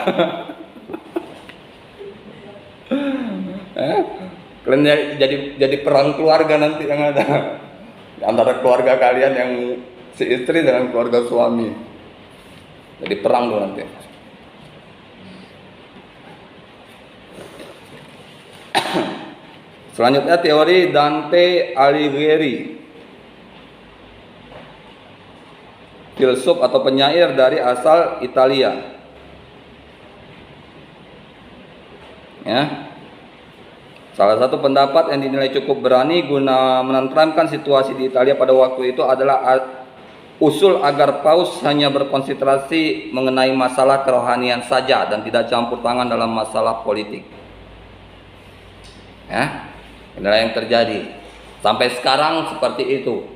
Kalian jadi perang keluarga nanti yang ada antara keluarga kalian yang si istri dengan keluarga suami. Jadi perang tuh nanti. Selanjutnya teori Dante Alighieri, filsuf atau penyair dari asal Italia. Ya. Salah satu pendapat yang dinilai cukup berani guna menenteramkan situasi di Italia pada waktu itu adalah usul agar paus hanya berkonsentrasi mengenai masalah kerohanian saja dan tidak campur tangan dalam masalah politik. Ya, inilah yang terjadi sampai sekarang seperti itu.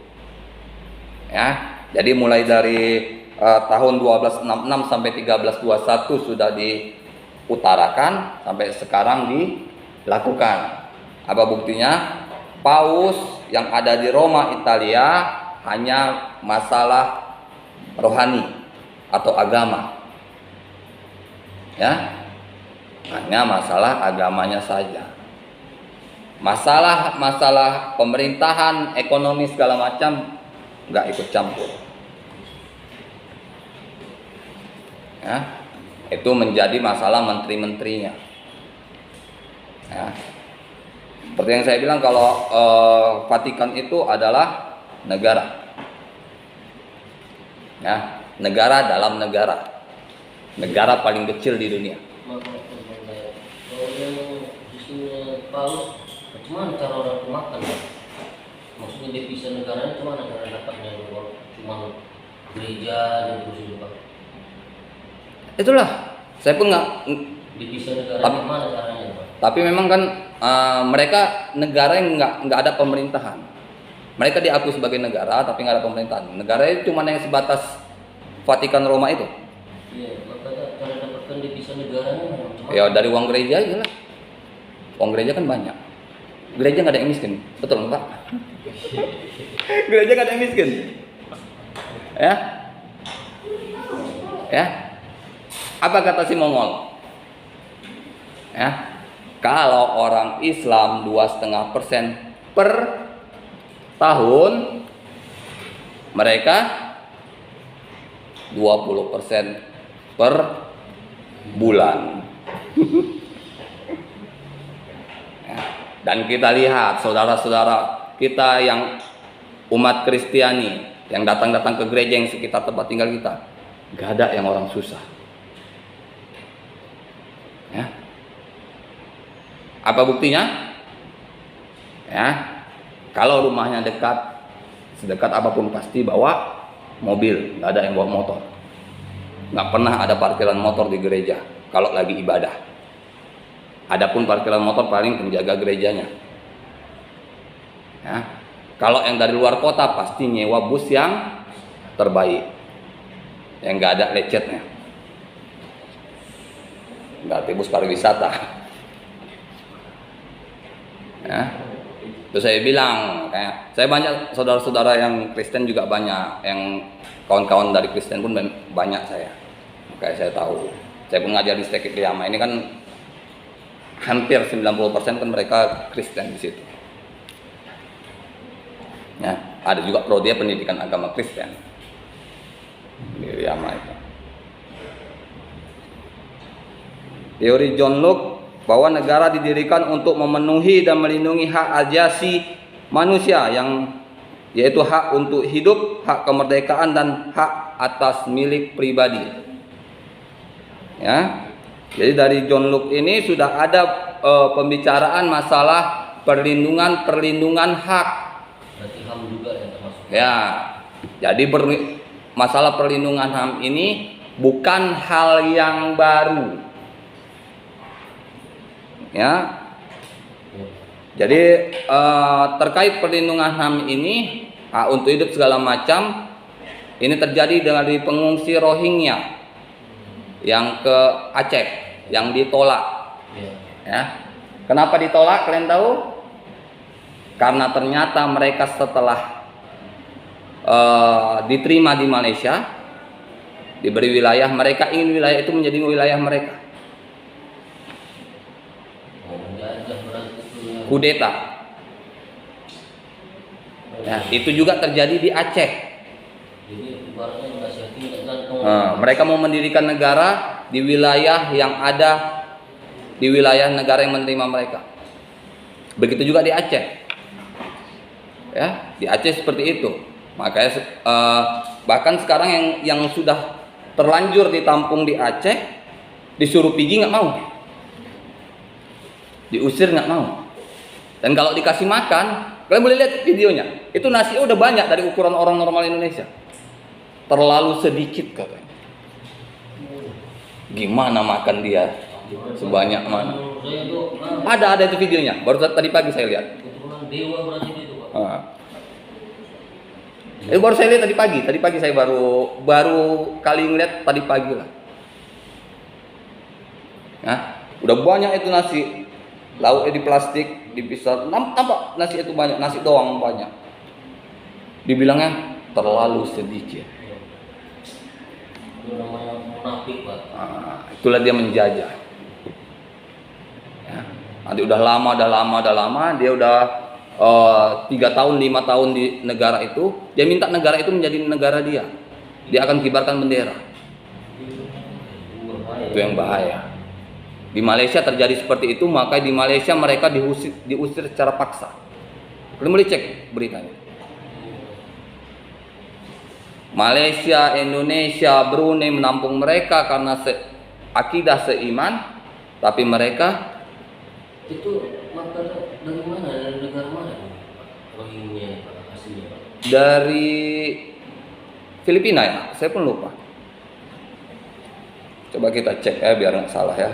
Ya, jadi mulai dari tahun 1266 sampai 1321 sudah diutarakan, sampai sekarang dilakukan. Apa buktinya? Paus yang ada di Roma, Italia hanya masalah rohani atau agama. Ya, hanya masalah agamanya saja. Masalah pemerintahan, ekonomi segala macam nggak ikut campur. Ya, itu menjadi masalah menteri-menterinya. Ya. Seperti yang saya bilang, kalau Vatikan itu adalah negara. Ya, negara dalam negara. Negara paling kecil di dunia. Kalau yang isinya Paus, bagaimana cara orang itu makan? Maksudnya devisa negaranya cuma cara dapatnya, cuma gereja dan terus itu Pak. Itulah, saya pun nggak. Devisa negaranya mana caranya Pak? Tapi memang kan mereka negara yang nggak ada pemerintahan. Mereka diakui sebagai negara, tapi nggak ada pemerintahan. Negara itu cuma yang sebatas Vatikan Roma itu. Iya, makanya cara dapatkan devisa negaranya macam Ya dari uang gereja aja lah. Uang gereja kan banyak. Gereja nggak ada yang miskin, betul nggak? Gereja nggak ada yang miskin. Ya, ya. Apa kata si Mongol? Ya, kalau orang Islam 2,5% per tahun, mereka 20% per bulan. Ya, dan kita lihat saudara-saudara kita yang umat Kristiani yang datang-datang ke gereja yang sekitar tempat tinggal kita, gak ada yang orang susah. Ya. Apa buktinya? Ya, kalau rumahnya dekat, sedekat apapun pasti bawa mobil, nggak ada yang bawa motor. Nggak pernah ada parkiran motor di gereja kalau lagi ibadah. Adapun parkiran motor paling penjaga gerejanya. Ya, kalau yang dari luar kota pasti nyewa bus yang terbaik, yang nggak ada lecetnya. Berarti bus pariwisata. Ya. Terus saya bilang, kayak saya banyak saudara-saudara yang Kristen juga banyak, yang kawan-kawan dari Kristen pun banyak saya. Kayak saya tahu, saya pun ngajar di Stekit Liyama ini kan hampir 90% kan mereka Kristen di situ. Ya, ada juga prodi pendidikan agama Kristen di Liyama itu. Teori John Locke bahwa negara didirikan untuk memenuhi dan melindungi hak asasi manusia yang yaitu hak untuk hidup, hak kemerdekaan dan hak atas milik pribadi. Ya. Jadi dari John Locke ini sudah ada pembicaraan masalah perlindungan hak. Berarti HAM juga yang termasuk. Ya. Jadi masalah perlindungan HAM ini bukan hal yang baru. Ya, jadi terkait perlindungan HAM ini, hak untuk hidup segala macam, ini terjadi dari pengungsi Rohingya yang ke Aceh, yang ditolak. Ya, kenapa ditolak? Kalian tahu? Karena ternyata mereka setelah diterima di Malaysia, diberi wilayah, mereka ingin wilayah itu menjadi wilayah mereka. Kudeta. Ya, itu juga terjadi di Aceh. Mereka mau mendirikan negara di wilayah yang ada di wilayah negara yang menerima mereka. Begitu juga di Aceh. Ya, di Aceh seperti itu. Makanya bahkan sekarang yang sudah terlanjur ditampung di Aceh disuruh pergi nggak mau, diusir nggak mau. Dan kalau dikasih makan, kalian boleh lihat videonya. Itu nasi udah banyak dari ukuran orang normal Indonesia. Terlalu sedikit katanya. Gimana makan dia? Sebanyak mana? Menurut saya itu Ada itu videonya. Baru tadi pagi saya lihat. keturunan dewa berarti itu Pak. Itu baru saya lihat tadi pagi. Tadi pagi saya baru kali ngeliat tadi pagi lah. Nah, udah banyak itu nasi. Lauknya di plastik, dipisah. Nampak nasi itu banyak, nasi doang banyak. Dibilangnya terlalu sedikit. Itu namanya munafik Pak. Itulah dia menjajah. Ya. Nanti udah lama, dia udah 3 tahun, 5 tahun di negara itu, dia minta negara itu menjadi negara dia. Dia akan kibarkan bendera. Itu yang bahaya. Di Malaysia terjadi seperti itu, maka di Malaysia mereka diusir secara paksa. Kalian boleh cek beritanya. Malaysia, Indonesia, Brunei menampung mereka karena akidah seiman, tapi mereka Itu makanan dari mana? Dari negara mana? Rohingya Pak, aslinya Pak. dari Filipina ya, saya pun lupa. Coba kita cek ya biar nggak salah ya.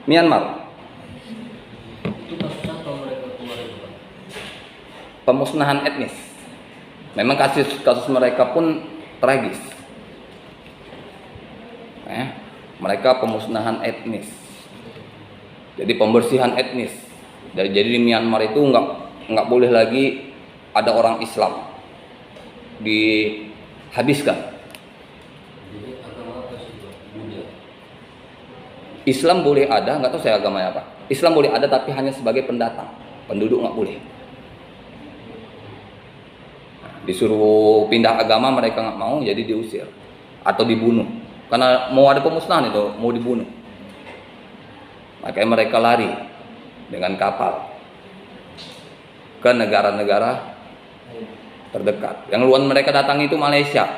Myanmar, Itu kasus apa mereka keluar itu Pak? pemusnahan etnis. Memang kasus mereka pun tragis. Mereka pemusnahan etnis. Jadi pembersihan etnis. Jadi di Myanmar itu nggak boleh lagi ada orang Islam dihabiskan. Jadi agama apa sih Pak? Buddha. Islam boleh ada, nggak tahu saya agamanya apa. Islam boleh ada tapi hanya sebagai pendatang, penduduk nggak boleh. Disuruh pindah agama mereka nggak mau, jadi diusir atau dibunuh. Karena mau ada pemusnahan itu, mau dibunuh. Makanya mereka lari dengan kapal ke negara-negara terdekat. Yang luar mereka datangi itu Malaysia.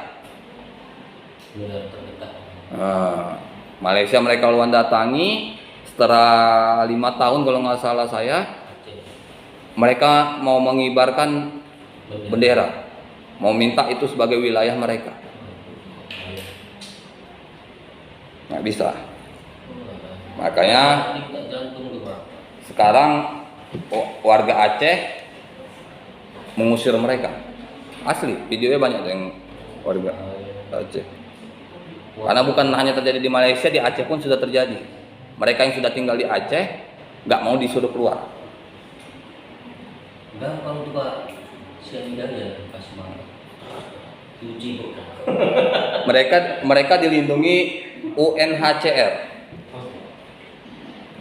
Negara terdekat. Malaysia mereka luar datangi setelah 5 tahun kalau nggak salah saya, Aceh. mereka mau mengibarkan bendera, mau minta itu sebagai wilayah mereka. Nggak bisa. Makanya Jantung tuh Pak. sekarang warga Aceh mengusir mereka. Asli, videonya banyak yang warga Aceh. Karena bukan hanya terjadi di Malaysia, di Aceh pun sudah terjadi. Mereka yang sudah tinggal di Aceh nggak mau disuruh keluar. Gampang tuh Pak. Sianidanya kasih makan. Uji kok. Mereka dilindungi UNHCR,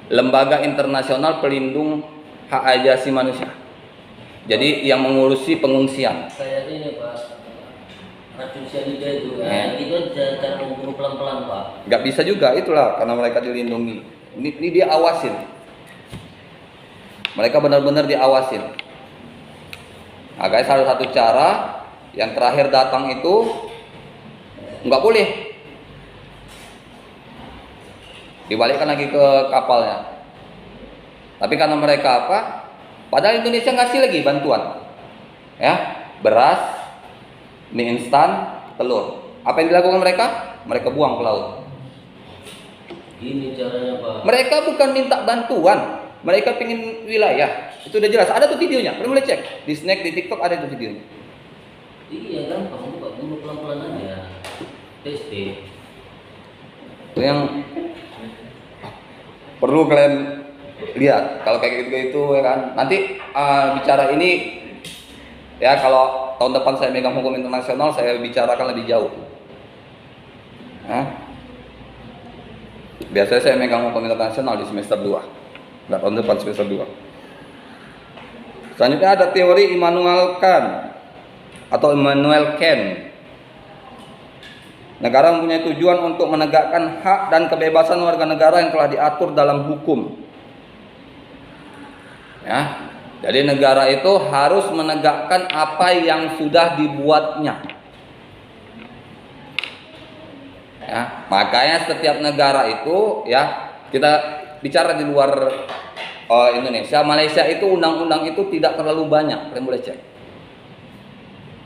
Lembaga Internasional Pelindung Hak Asasi Manusia. Jadi yang mengurusi pengungsian. Kayak ini Pak. Racun cyanida itu. Itu cara membunuh pelan-pelan Pak. Nggak bisa juga, itulah karena mereka dilindungi. Ini dia awasin. Mereka benar-benar diawasin. Nah, guys, salah satu cara yang terakhir datang itu nggak boleh. Dibalikkan lagi ke kapalnya. Tapi karena mereka apa? Padahal Indonesia ngasih lagi bantuan. Ya, beras, mie instan, telur. Apa yang dilakukan mereka? Mereka buang ke laut. Ini caranya Pak. Mereka bukan minta bantuan, mereka pingin wilayah. Itu udah jelas. Ada tuh videonya. Kalian boleh cek di Snack di TikTok, ada tuh videonya. Iya gampang Pak. Bunuh pelan-pelan aja. Testing. Itu yang perlu kalian lihat. Kalau kayak gitu ya kan. Nanti bicara ini ya, kalau tahun depan saya megang hukum internasional, saya bicarakan lebih jauh. Biasanya saya megang hukum internasional di semester 2. Nggak, tahun depan semester 2. Selanjutnya ada teori Immanuel Kant atau Immanuel Kant. Negara mempunyai tujuan untuk menegakkan hak dan kebebasan warga negara yang telah diatur dalam hukum. Ya. Jadi negara itu harus menegakkan apa yang sudah dibuatnya. Ya, makanya setiap negara itu, ya, kita bicara di luar Indonesia, Malaysia itu undang-undang itu tidak terlalu banyak, kalian boleh cek.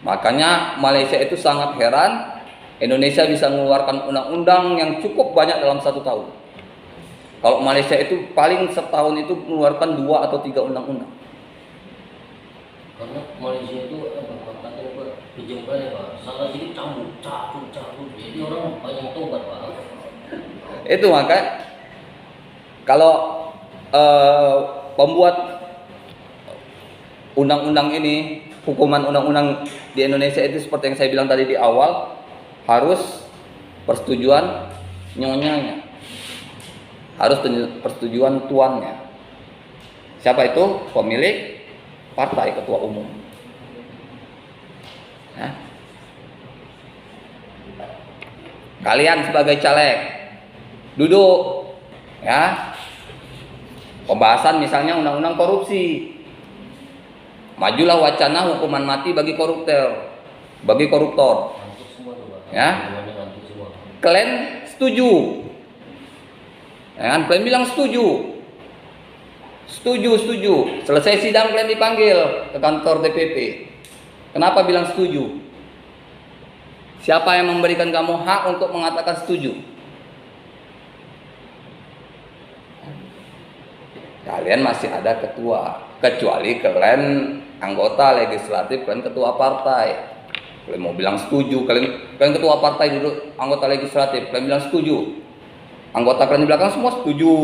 Makanya Malaysia itu sangat heran, Indonesia bisa mengeluarkan undang-undang yang cukup banyak dalam 1 tahun. Kalau Malaysia itu paling setahun itu mengeluarkan 2 atau 3 undang-undang. Karena Malaysia itu katanya Pak, kejam kali Pak, salah sedikit cabut, jadi orang banyak tobat Pak. Itu maka kalau pembuat undang-undang ini, hukuman undang-undang di Indonesia itu seperti yang saya bilang tadi di awal, harus persetujuan nyonyanya, harus persetujuan tuannya. Siapa itu? Pemilik partai, ketua umum. Nah, kalian sebagai caleg duduk, ya, pembahasan misalnya undang-undang korupsi, majulah wacana hukuman mati bagi koruptor, Ngantuk semua tuh Pak. ya. Ngantuk semua. Kalian setuju, ya kan? Kalian bilang setuju. Selesai sidang kalian dipanggil ke kantor DPP. Kenapa bilang setuju? Siapa yang memberikan kamu hak untuk mengatakan setuju? Kalian masih ada ketua, kecuali kalian anggota legislatif, kalian ketua partai. Kalian mau bilang setuju, kalian ketua partai duduk anggota legislatif, kalian bilang setuju. Anggota kalian di belakang semua setuju.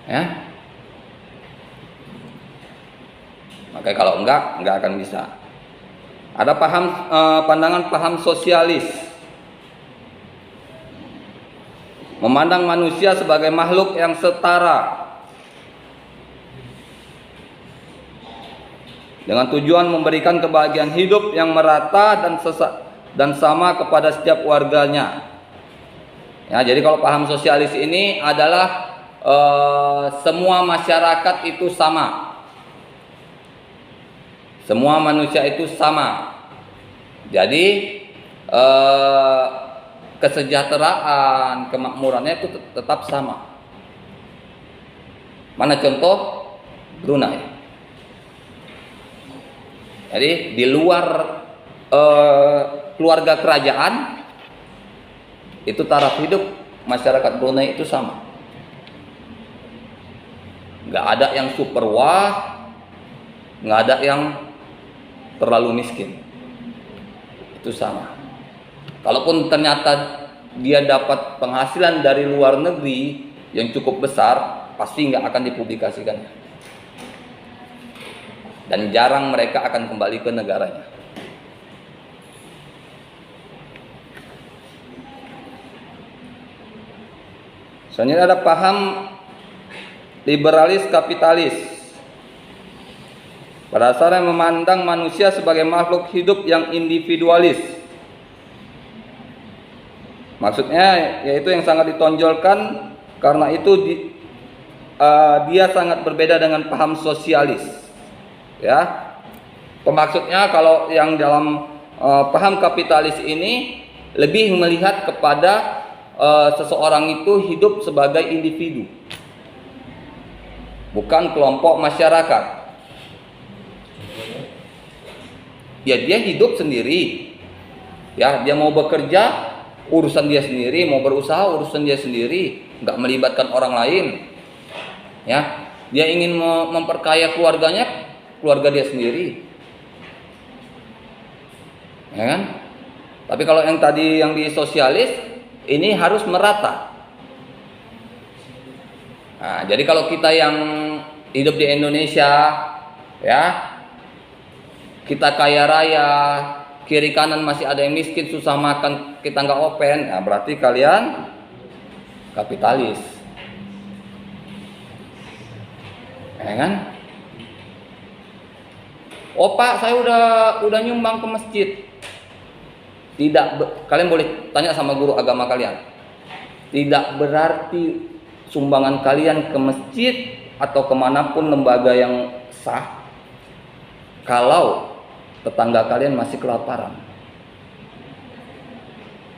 Ya. Makanya kalau enggak akan bisa. Ada pandangan paham sosialis, memandang manusia sebagai makhluk yang setara, dengan tujuan memberikan kebahagiaan hidup yang merata dan sama kepada setiap warganya. Ya, jadi kalau paham sosialis ini adalah semua masyarakat itu sama, semua manusia itu sama. Jadi kesejahteraan, kemakmurannya itu tetap sama. Mana contoh? Brunei. Jadi di luar keluarga kerajaan itu taraf hidup masyarakat Brunei itu sama. Nggak ada yang super wah, nggak ada yang terlalu miskin. Itu sama. Kalaupun ternyata dia dapat penghasilan dari luar negeri yang cukup besar, pasti nggak akan dipublikasikan. Dan jarang mereka akan kembali ke negaranya. Selanjutnya ada paham liberalis kapitalis. Pada dasarnya memandang manusia sebagai makhluk hidup yang individualis. Maksudnya yaitu yang sangat ditonjolkan, karena itu dia sangat berbeda dengan paham sosialis. Ya, pemaksudnya kalau yang dalam paham kapitalis ini lebih melihat kepada seseorang itu hidup sebagai individu, bukan kelompok masyarakat. Ya, dia hidup sendiri. Ya, dia mau bekerja urusan dia sendiri, mau berusaha urusan dia sendiri, nggak melibatkan orang lain. Ya, dia ingin memperkaya keluarganya, keluarga dia sendiri. Ya kan? Tapi kalau yang tadi yang di sosialis ini harus merata. Nah, jadi kalau kita yang hidup di Indonesia, ya, kita kaya raya, kiri kanan masih ada yang miskin, susah makan, kita nggak open, nah berarti kalian kapitalis, ya kan? Oh Pak, saya udah nyumbang ke masjid. Tidak, kalian boleh tanya sama guru agama kalian. Tidak berarti sumbangan kalian ke masjid atau kemanapun lembaga yang sah kalau tetangga kalian masih kelaparan.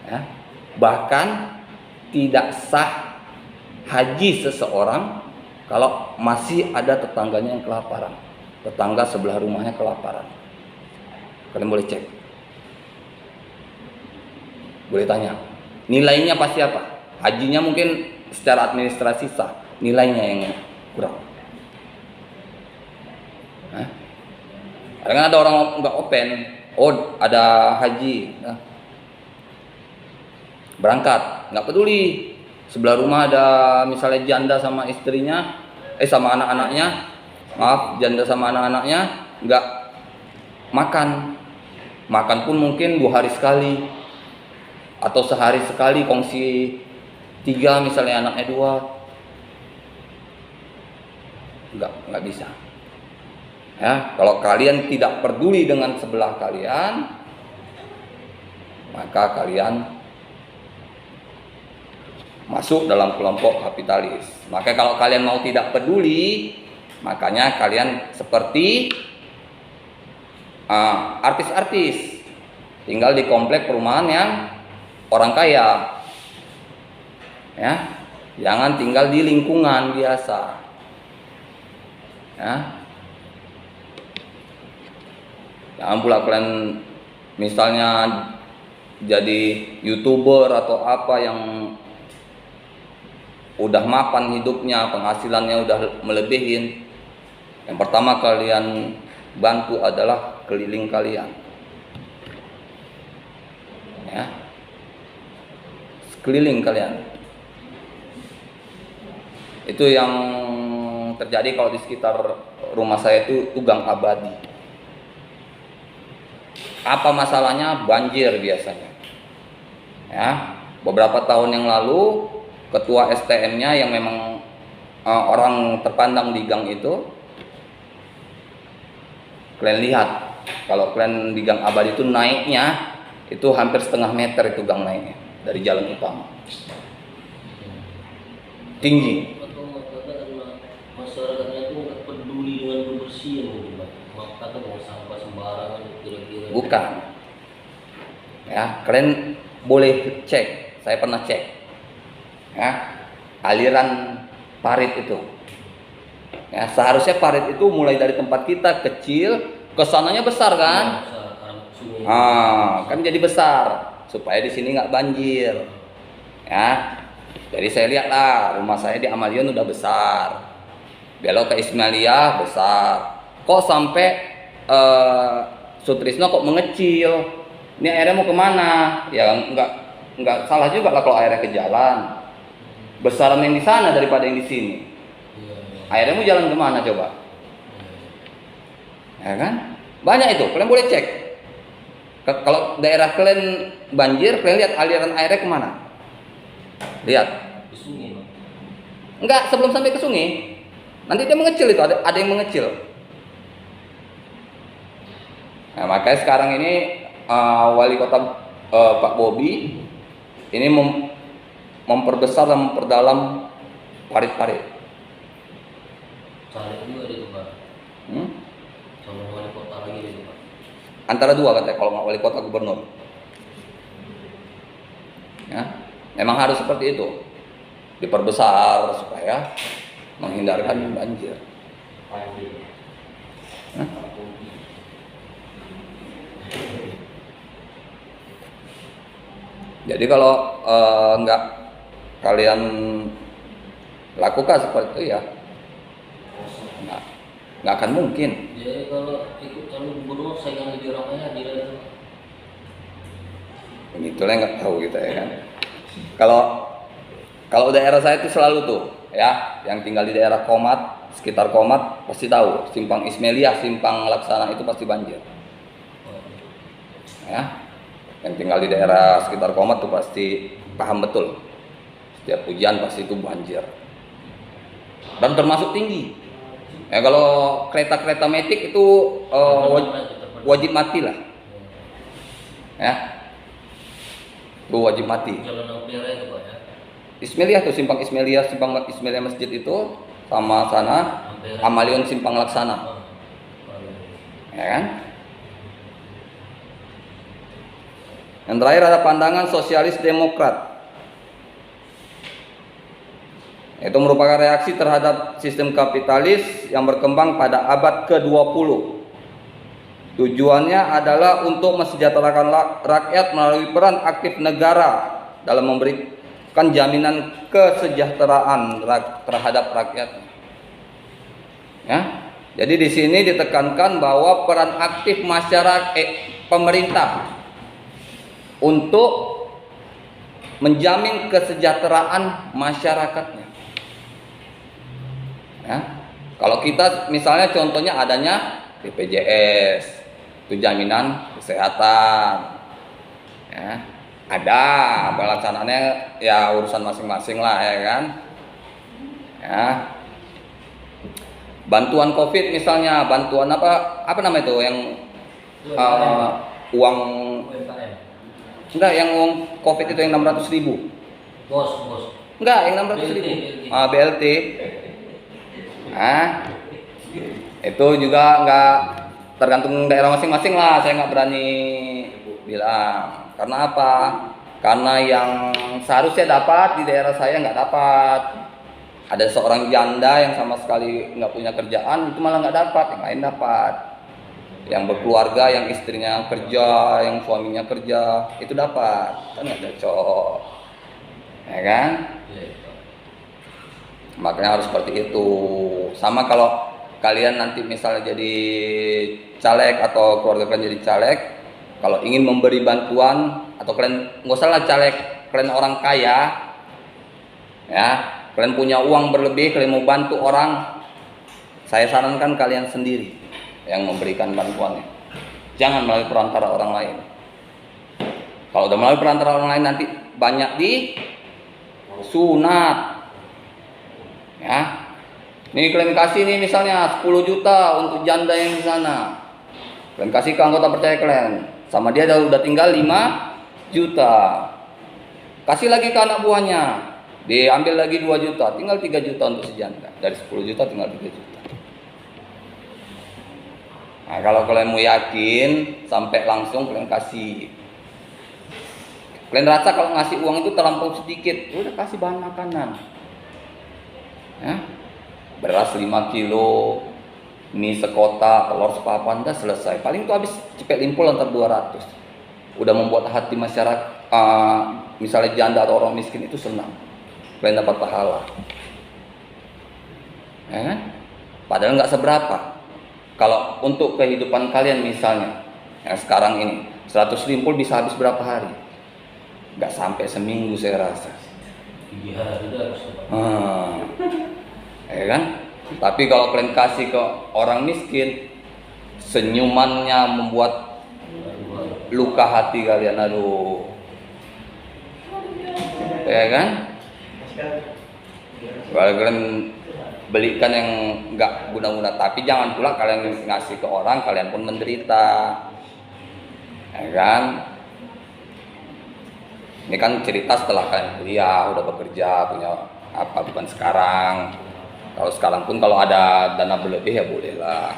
Ya. Bahkan tidak sah haji seseorang kalau masih ada tetangganya yang kelaparan, tetangga sebelah rumahnya kelaparan. Kalian boleh cek, boleh tanya, nilainya pasti apa? Hajinya mungkin secara administrasi sah, nilainya yang kurang. Kadang ada orang nggak open, oh ada haji, nah, berangkat, nggak peduli. Sebelah rumah ada misalnya janda sama istrinya, sama anak-anaknya, maaf, janda sama anak-anaknya nggak makan pun mungkin 2 hari sekali atau sehari sekali, kongsi 3 misalnya anaknya 2, nggak bisa. Ya, kalau kalian tidak peduli dengan sebelah kalian, maka kalian masuk dalam kelompok kapitalis. Maka kalau kalian mau tidak peduli, makanya kalian seperti artis-artis, tinggal di komplek perumahan yang orang kaya. Ya, jangan tinggal di lingkungan biasa. Ya. Jangan pula kalian misalnya jadi YouTuber atau apa yang udah mapan hidupnya, penghasilannya udah melebihin. Yang pertama kalian bantu adalah keliling kalian. Ya. Sekeliling kalian. Itu yang terjadi kalau di sekitar rumah saya itu gang abadi. Apa masalahnya? Banjir biasanya. Ya, beberapa tahun yang lalu ketua STM-nya yang memang orang terpandang di gang itu, kalian lihat kalau kalian di gang abadi itu naiknya itu hampir setengah meter itu gang naiknya dari jalan utama, tinggi. Masyarakatnya itu nggak peduli dengan kebersihan mungkin Pak. Maka mau sampah sembarangan kira-kira. Bukan. Ya, kalian boleh cek. Saya pernah cek. Ya, aliran parit itu. Ya, seharusnya parit itu mulai dari tempat kita kecil, kesananya besar kan? Kan jadi besar supaya di sini nggak banjir. Ya, jadi saya lihatlah rumah saya di Amalion udah besar. Belok ke Ismailia besar. Kok sampai Sutrisno kok mengecil? Ini airnya mau kemana? Ya nggak salah juga lah kalau airnya ke jalan. Besaran yang di sana daripada yang di sini. Airnya mau jalan kemana coba? Ya kan? Banyak itu. Kalian boleh cek. Kalau daerah kalian banjir, kalian lihat aliran airnya kemana? Lihat. Ke sungai. Enggak, sebelum sampai ke sungai. Nanti dia mengecil itu, ada yang mengecil. Nah, makanya sekarang ini wali kota Pak Bobi ini memperbesar dan memperdalam parit-parit. Caleg juga itu Pak. Calon wali kota lagi itu Pak. Antara dua katanya kalau nggak wali kota gubernur. Ya, memang harus seperti itu, diperbesar supaya menghindarkan banjir. Jadi kalau nggak kalian lakukan seperti itu ya nggak akan mungkin. Jadi kalau ikut calon gubernur saya akan jadi orang kaya dia itu. Itulah yang nggak tahu kita ya kan. Kalau daerah saya itu selalu tuh ya, yang tinggal di daerah Komat, sekitar Komat pasti tahu, Simpang Ismailia, Simpang Laksana itu pasti banjir. Ya. Yang tinggal di daerah sekitar Komat tuh pasti paham betul. Setiap hujan pasti itu banjir. Dan termasuk tinggi. Ya kalau kereta-kereta metik itu wajib mati lah. Ya. Itu wajib mati. Jalan Ampera itu Pak ya. Ismailia tuh Simpang Ismailia Masjid itu sama sana Amalion Simpang Laksana, Ah, ya kan? Yang terakhir ada pandangan sosialis demokrat. Itu merupakan reaksi terhadap sistem kapitalis yang berkembang pada abad ke-20. Tujuannya adalah untuk mesejahterakan rakyat melalui peran aktif negara dalam memberikan jaminan kesejahteraan terhadap rakyat. Ya, jadi di sini ditekankan bahwa peran aktif pemerintah untuk menjamin kesejahteraan masyarakatnya. Ya, kalau kita misalnya contohnya adanya BPJS, itu jaminan kesehatan, ya, ada pelaksanaannya ya urusan masing-masing lah, ya kan, ya. Bantuan COVID misalnya, bantuan apa nama itu yang uang UMKM. enggak, yang uang COVID itu yang 600.000, Bos. enggak, yang 600.000, BLT. Nah, itu juga enggak, tergantung daerah masing-masing lah, saya nggak berani bilang. Karena apa? Karena yang seharusnya dapat di daerah saya nggak dapat. Ada seorang janda yang sama sekali nggak punya kerjaan, itu malah nggak dapat, yang lain dapat. Yang berkeluarga, yang istrinya kerja, yang suaminya kerja, itu dapat. Kan nggak cocok, ya kan? Makanya harus seperti itu. Sama kalau kalian nanti misalnya jadi caleg atau keluarga kalian jadi caleg, kalau ingin memberi bantuan atau kalian nggak usah lah caleg, kalian orang kaya, ya, kalian punya uang berlebih, kalian mau bantu orang, saya sarankan kalian sendiri yang memberikan bantuannya. Jangan melalui perantara orang lain. Kalau udah melalui perantara orang lain nanti banyak di sunat. Ya, nih kalian kasih nih misalnya 10 juta untuk janda yang di sana. Kalian kasih ke anggota percaya kalian, sama dia udah tinggal 5 juta. Kasih lagi ke anak buahnya, diambil lagi 2 juta, tinggal 3 juta untuk si janda. Dari 10 juta tinggal 3 juta. Nah, kalau kalian mau yakin sampai langsung kalian kasih. Kalian rasa kalau ngasih uang itu terlampau sedikit, udah kasih bahan makanan. Ya, beras 5 kilo, mie sekotak, telur sepapan, dah selesai. Paling itu habis cepet limpul antar 200. Udah membuat hati masyarakat, misalnya janda atau orang miskin itu senang. Kalian dapat pahala. Ya kan? Padahal nggak seberapa. Kalau untuk kehidupan kalian misalnya, yang sekarang ini 100 limpul bisa habis berapa hari? Nggak sampai seminggu saya rasa. Iya, sudah. Ya kan? Tapi kalau kalian kasih ke orang miskin, senyumannya membuat luka hati kalian, aduh. Ya kan? Kalau kalian belikan yang nggak guna-guna, tapi jangan pula kalian ngasih ke orang, kalian pun menderita. Ya kan? Ini kan cerita setelah kalian kuliah, udah bekerja, punya apa, bukan sekarang. Kalau sekarang pun kalau ada dana berlebih ya bolehlah.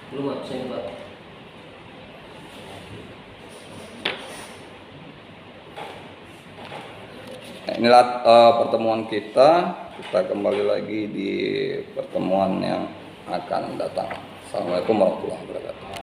Belum, saya Pak. Inilah pertemuan kita. Kita kembali lagi di pertemuan yang akan datang. Assalamualaikum warahmatullahi wabarakatuh.